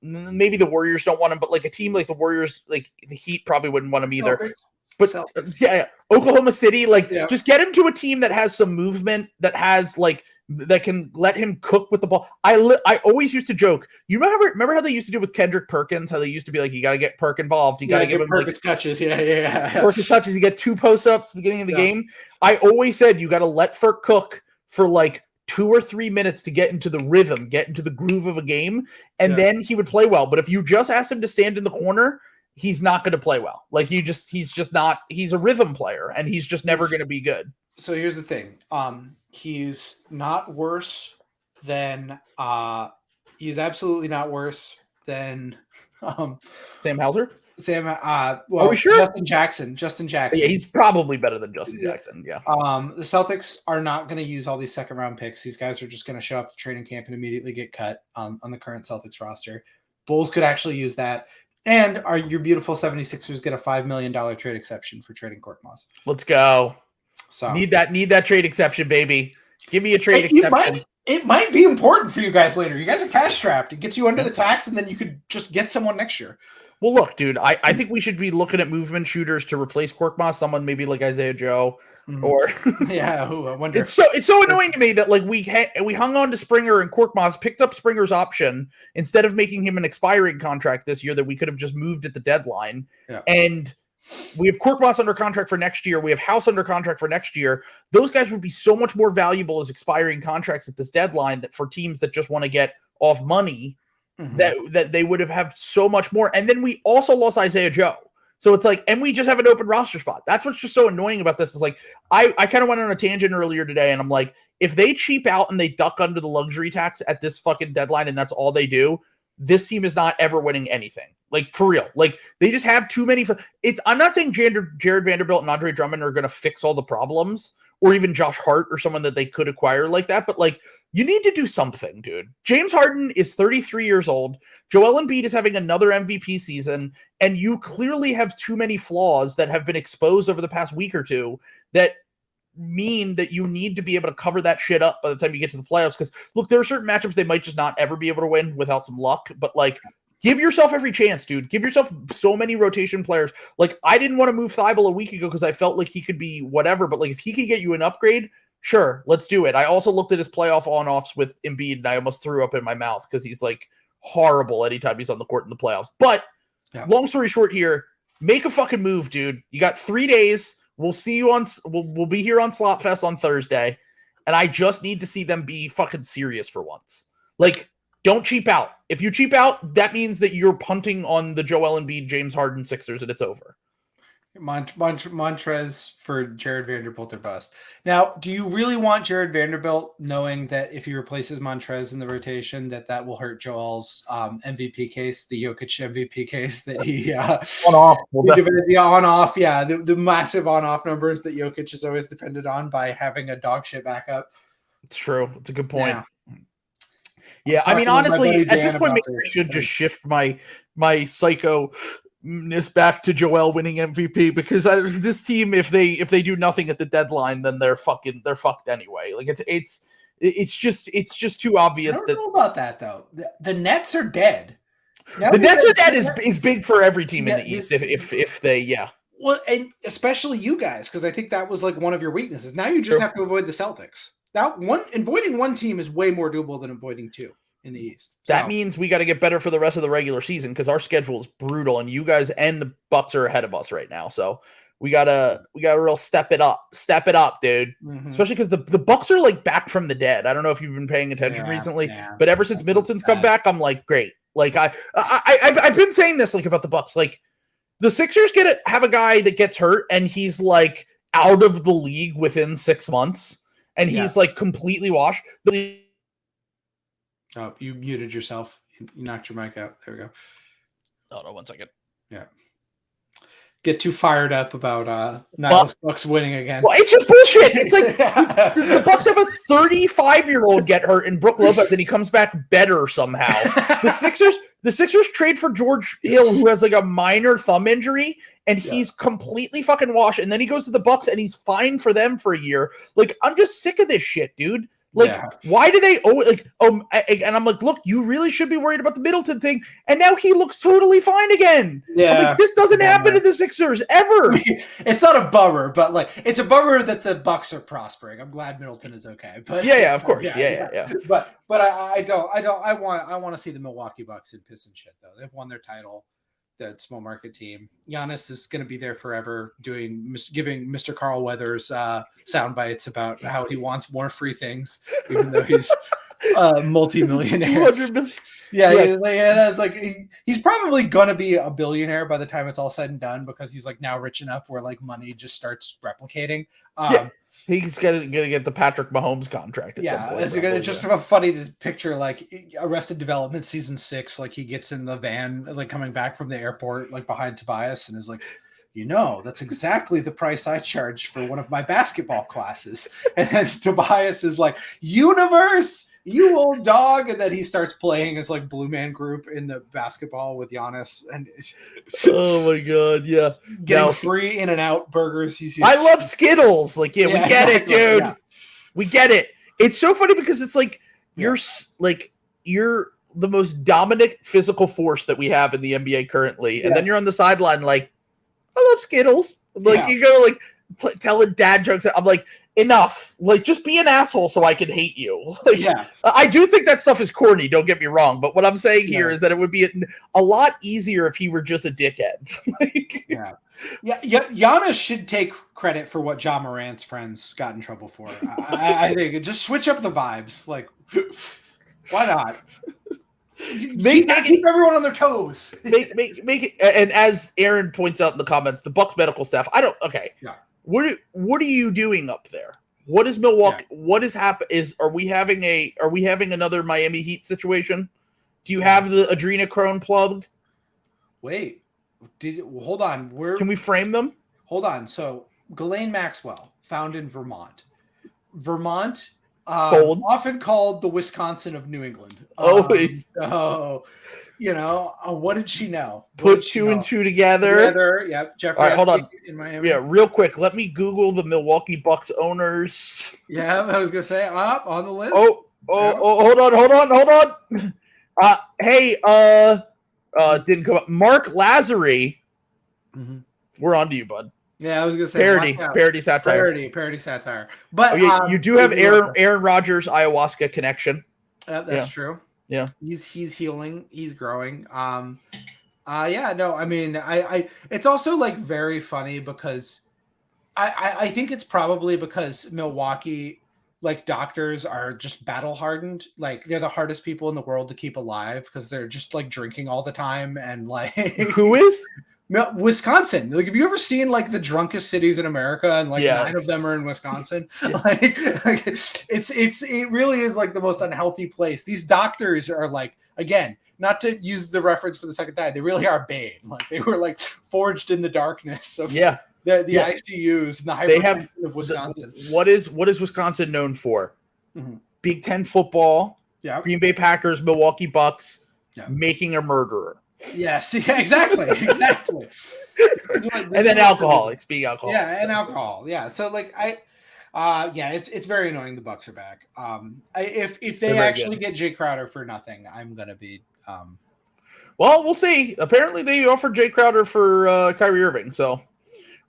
maybe the Warriors don't want him, but like a team like the Warriors, like the Heat probably wouldn't want him either. But Oklahoma City, just get him to a team that has some movement, that has like that can let him cook with the ball. I always used to joke. You remember how they used to do with Kendrick Perkins? How they used to be like, you got to get Perk involved. You got to give him Perkins touches. Perkins touches. You get 2 post-ups beginning of the game. I always said you got to let Ferk cook for like 2 or 3 minutes to get into the rhythm, get into the groove of a game, and then he would play well. But if you just ask him to stand in the corner, he's not going to play well. Like he's just not. He's a rhythm player, and he's just never going to be good. So here's the thing. He's not worse than. He's absolutely not worse than. Sam Hauser. Are we sure? Justin Jackson. Yeah, he's probably better than Justin Jackson. Yeah. The Celtics are not going to use all these second round picks. These guys are just going to show up to training camp and immediately get cut on the current Celtics roster. Bulls could actually use that. And your beautiful 76ers get a $5 million trade exception for trading Korkmaz. Let's go. So need that trade exception, baby. Give me a trade exception. It might be important for you guys later. You guys are cash strapped. It gets you under the tax, and then you could just get someone next year. Well, look, dude, I think we should be looking at movement shooters to replace Korkmaz. Someone maybe like Isaiah Joe, or I wonder. It's so annoying to me that like we hung on to Springer and Korkmaz picked up Springer's option instead of making him an expiring contract this year that we could have just moved at the deadline. Yeah. And we have Korkmaz under contract for next year. We have House under contract for next year. Those guys would be so much more valuable as expiring contracts at this deadline that for teams that just want to get off money. That they would have so much more. And then we also lost Isaiah Joe. So it's like, and we just have an open roster spot. That's what's just so annoying about this is like, I kind of went on a tangent earlier today and I'm like, if they cheap out and they duck under the luxury tax at this fucking deadline and that's all they do, this team is not ever winning anything. Like for real. Like they just have too many. I'm not saying Jared Vanderbilt and Andre Drummond are going to fix all the problems or even Josh Hart or someone that they could acquire like that. But like, you need to do something, dude. James Harden is 33 years old. Joel Embiid is having another MVP season, and you clearly have too many flaws that have been exposed over the past week or two that mean that you need to be able to cover that shit up by the time you get to the playoffs. Because, look, there are certain matchups they might just not ever be able to win without some luck, but, like, give yourself every chance, dude. Give yourself so many rotation players. Like, I didn't want to move Thibault a week ago because I felt like he could be whatever, but, like, if he could get you an upgrade, sure, let's do it. I also looked at his playoff on-offs with Embiid, and I almost threw up in my mouth because he's like horrible anytime he's on the court in the playoffs. But long story short here, make a fucking move, dude. You got 3 days. We'll see you on. We'll be here on Slop Fest on Thursday, and I just need to see them be fucking serious for once. Like, don't cheap out. If you cheap out, that means that you're punting on the Joel Embiid, James Harden Sixers, and it's over. Montrez for Jared Vanderbilt or bust. Now, do you really want Jared Vanderbilt knowing that if he replaces Montrez in the rotation, that will hurt Joel's MVP case, the Jokic MVP case that he on-off, the on-off, the massive on-off numbers that Jokic is always depended on by having a dog shit backup. It's true. It's a good point. Yeah, I mean, honestly, at this point, maybe I should just shift my psycho back to Joel winning MVP, because this team, if they do nothing at the deadline, then they're fucked anyway. Like it's just too obvious. I don't know about that though. The Nets are dead. The Nets are dead is big for every team in the East. If they well, and especially you guys, because I think that was like one of your weaknesses. Now you just have to avoid the Celtics. Now avoiding one team is way more doable than avoiding two in the East. That means we got to get better for the rest of the regular season, because our schedule is brutal, and you guys and the Bucks are ahead of us right now. So we gotta real step it up, dude. Mm-hmm. Especially because the Bucks are like back from the dead. I don't know if you've been paying attention recently, but ever since Middleton's come back, I'm like, great. Like I've been saying this like about the Bucks. Like the Sixers have a guy that gets hurt and he's like out of the league within 6 months, and he's like completely washed. Oh, you muted yourself. You knocked your mic out. There we go. Oh, no, 1 second. Yeah. Get too fired up about Bucks winning again. Well, it's just bullshit. It's like the Bucks have a 35-year-old get hurt in Brook Lopez, and he comes back better somehow. The Sixers trade for George Hill, who has like a minor thumb injury, and he's completely fucking washed. And then he goes to the Bucks, and he's fine for them for a year. Like, I'm just sick of this shit, dude. Like, why do they and I'm like, look, you really should be worried about the Middleton thing. And now he looks totally fine again. Yeah. I'm like, this doesn't happen to the Sixers ever. It's not a bummer, but like, it's a bummer that the Bucks are prospering. I'm glad Middleton is okay. But of course. Yeah. But I want to see the Milwaukee Bucks in piss and shit though. They've won their title. That small market team. Giannis is going to be there forever, giving Mr. Carl Weathers sound bites about how he wants more free things, even though he's multi-millionaire. That's like he's probably going to be a billionaire by the time it's all said and done, because he's like now rich enough where like money just starts replicating. He's gonna get the Patrick Mahomes contract. It's just funny to picture like Arrested Development season 6. Like he gets in the van, like coming back from the airport, like behind Tobias, and is like, that's exactly the price I charged for one of my basketball classes. And then Tobias is like, universe, you old dog. And then he starts playing as like Blue Man Group in the basketball with Giannis. And oh my God. Yeah. Getting free In-N-Out burgers. I love Skittles. Like, we get it, dude. Yeah. We get it. It's so funny because it's like, you're the most dominant physical force that we have in the NBA currently. And then you're on the sideline, like, I love Skittles. Like, you go like telling dad jokes. I'm like, enough. Like, just be an asshole so I can hate you. Like, I do think that stuff is corny, don't get me wrong, but what I'm saying here is that it would be a lot easier if he were just a dickhead. Giannis should take credit for what Ja Morant's friends got in trouble for. I think just switch up the vibes. Like, why not? Keep everyone on their toes. make it. And as Aaron points out in the comments, the Bucks medical staff. What are you doing up there? What is Milwaukee? What is happening? Are we having another Miami Heat situation? Do you have the adrenochrome plug? Wait, hold on. Can we frame them? Hold on. So Ghislaine Maxwell, found in Vermont. Often called the Wisconsin of New England. Always. What did she know? Put two and two together. Yep. Jeffrey. All right, hold on. In Miami. Yeah, real quick. Let me Google the Milwaukee Bucks owners. Yeah, I was gonna say on the list. Hold on. Didn't come up. Mark Lazary. Mm-hmm. We're on to you, bud. Yeah, I was gonna say parody satire. Parody satire. But you do have Aaron Rodgers ayahuasca connection. That's true. Yeah. He's healing. He's growing. Yeah, no, I mean, I it's also like very funny because I think it's probably because Milwaukee, like, doctors are just battle hardened. Like, they're the hardest people in the world to keep alive because they're just like drinking all the time and like Who is? Wisconsin. Like, have you ever seen like the drunkest cities in America, and like Yeah, 9 of them are in Wisconsin? Yeah. Like it really is like the most unhealthy place. These doctors are like, again, not to use the reference for the second time, they really are Bane. Like, they were like forged in the darkness of Yeah. the Yeah. ICUs and the They hypertension have of Wisconsin. what is Wisconsin known for? Mhm. Big Ten football, Yeah. Green Bay Packers, Milwaukee Bucks, Yeah. making a murderer. Yes, yeah, exactly. Exactly. And then alcoholics, being alcoholics. Yeah, and alcohol. Yeah. So like yeah, it's very annoying the Bucks are back. If they They're very actually good. get Jay Crowder for nothing, I'm gonna be Well, we'll see. Apparently, they offered Jay Crowder for Kyrie Irving, so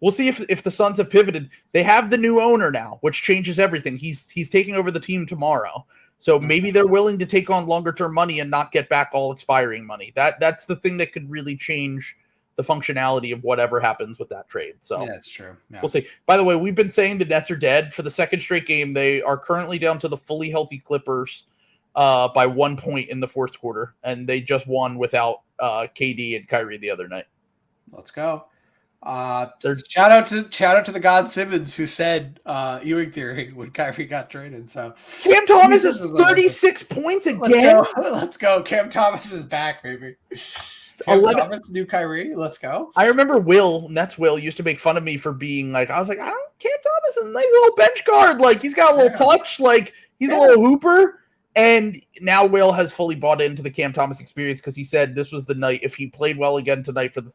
we'll see if the Suns have pivoted. They have the new owner now, which changes everything. He's taking over the team tomorrow, so maybe they're willing to take on longer term money and not get back all expiring money. That's the thing that could really change the functionality of whatever happens with that trade. So yeah, that's true. Yeah. We'll see. By the way, we've been saying the Nets are dead for the second straight game. They are currently down to the fully healthy Clippers by 1 point in the fourth quarter, and they just won without KD and Kyrie the other night. Let's go. Shout out to the God Simmons who said Ewing theory when Kyrie got traded. So Cam Thomas is 36 points again. Let's go. Cam Thomas is back, baby. Cam Thomas, new Kyrie. Let's go. I remember Nets Will used to make fun of me for being like, I was like, Cam Thomas is a nice little bench guard. Like, he's got a little touch. Like, he's a little hooper. And now Will has fully bought into the Cam Thomas experience because he said this was the night, if he played well again tonight for the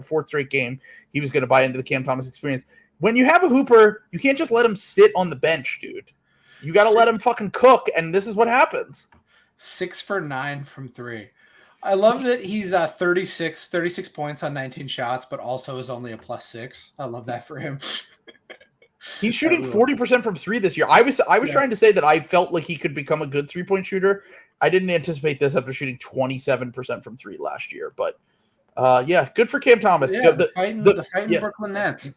fourth straight game, he was going to buy into the Cam Thomas experience. When you have a hooper, you can't just let him sit on the bench, dude. You got to let him fucking cook, and this is what happens. 6 for 9 from 3. I love that he's 36 points on 19 shots, but also is only a +6. I love that for him. He's shooting 40% from 3 this year. I was trying to say that I felt like he could become a good 3-point shooter. I didn't anticipate this after shooting 27% from 3 last year. But yeah, good for Cam Thomas. Yeah, the fighting Brooklyn Nets.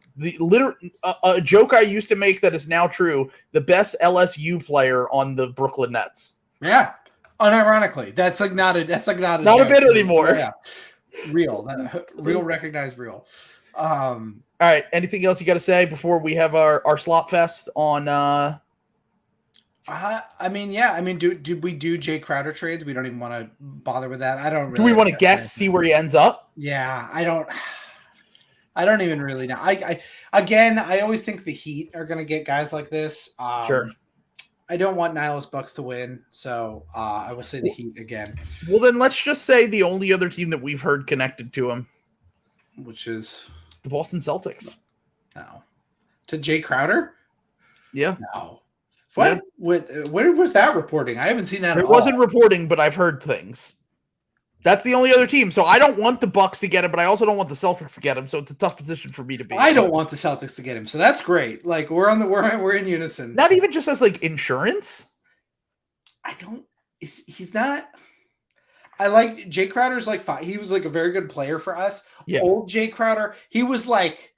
A joke I used to make that is now true. The best LSU player on the Brooklyn Nets. Yeah. Unironically, that's not a bit anymore. Yeah, real recognized real. All right. Anything else you got to say before we have our slop fest on? I mean, do we do Jay Crowder trades? We don't even want to bother with that. I don't. Really do we want to guess, see where he ends up? Yeah, I don't even really know. I always think the Heat are going to get guys like this. Sure. I don't want Nihilus Bucks to win, so I will say the Heat again. Well, then let's just say the only other team that we've heard connected to him, which is the Boston Celtics. No. To Jay Crowder? Yeah. No. What? Yeah. Where was that reporting? I haven't seen that. It wasn't reporting, but I've heard things. That's the only other team. So I don't want the Bucks to get him, but I also don't want the Celtics to get him. So it's a tough position for me to be. I don't want the Celtics to get him. So that's great. Like, we're in unison. Not even just as like insurance. He's not. I like Jay Crowder's like he was like a very good player for us. Yeah. Old Jay Crowder, he was like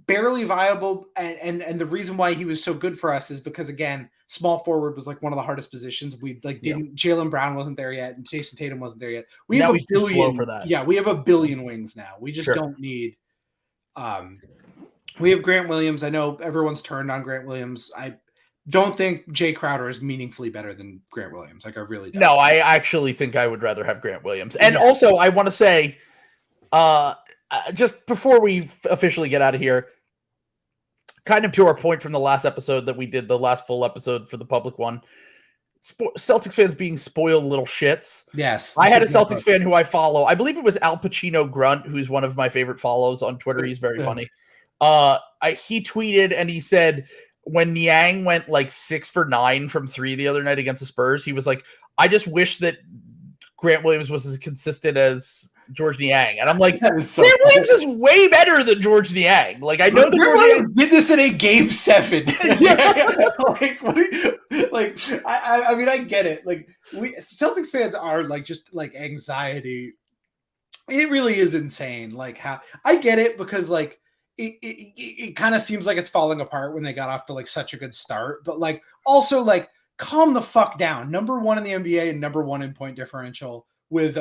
barely viable, and the reason why he was so good for us is because, again, small forward was like one of the hardest positions. We like didn't. Jaylen Brown wasn't there yet, and Jason Tatum wasn't there yet. We have a billion for that. Yeah, we have a billion wings now. We just don't need. We have Grant Williams. I know everyone's turned on Grant Williams. I don't think Jay Crowder is meaningfully better than Grant Williams. Like, I really don't. No, I actually think I would rather have Grant Williams. And also, I want to say, just before we officially get out of here, kind of to our point from the last episode that we did, the last full episode for the public one, Celtics fans being spoiled little shits. Yes. I had a Celtics fan who I follow. I believe it was Al Pacino Grunt, who's one of my favorite follows on Twitter. He's very funny. He tweeted and he said, when Niang went like 6 for 9 from 3 the other night against the Spurs, he was like, I just wish that Grant Williams was as consistent as George Niang. And I'm like, That is so Grant cool. Williams is way better than George Niang. Like, I know that Grant George Williams Niang did this in a game 7. Yeah. Like, what do you, like, I mean, I get it. Like, we Celtics fans are like just like anxiety. It really is insane. Like, how I get it, because like it kind of seems like it's falling apart when they got off to like such a good start, but like also like calm the fuck down. Number 1 in the NBA and number 1 in point differential with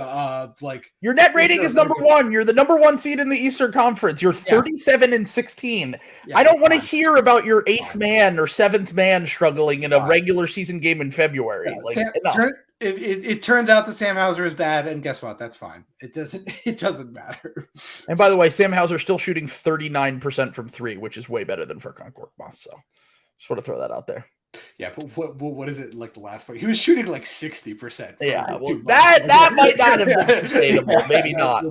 like your net rating is number 1. You're the number 1 seed in the Eastern Conference. You're 37-16. Yeah, I don't want to hear about your 8th man or 7th man struggling in a regular season game in February. Yeah, like it turns out that Sam Hauser is bad, and guess what? That's fine. It doesn't matter. And by the way, Sam Hauser still shooting 39% from 3, which is way better than Furkan Korkmaz. So just want to throw that out there. Yeah, but what is it like the last fight? He was shooting like 60%. Yeah, well, that might not have been sustainable. Maybe not.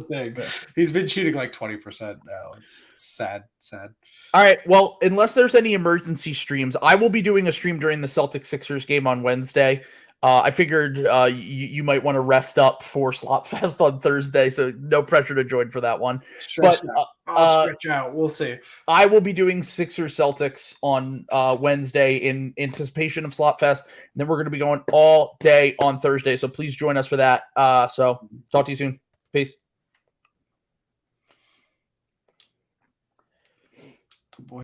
He's been shooting like 20% now. It's sad. All right. Well, unless there's any emergency streams, I will be doing a stream during the Celtics Sixers game on Wednesday. I figured you might want to rest up for Slop Fest on Thursday, so no pressure to join for that one. I'll stretch out. We'll see. I will be doing Sixers Celtics on Wednesday in anticipation of Slop Fest. And then we're going to be going all day on Thursday, so please join us for that. So talk to you soon. Peace.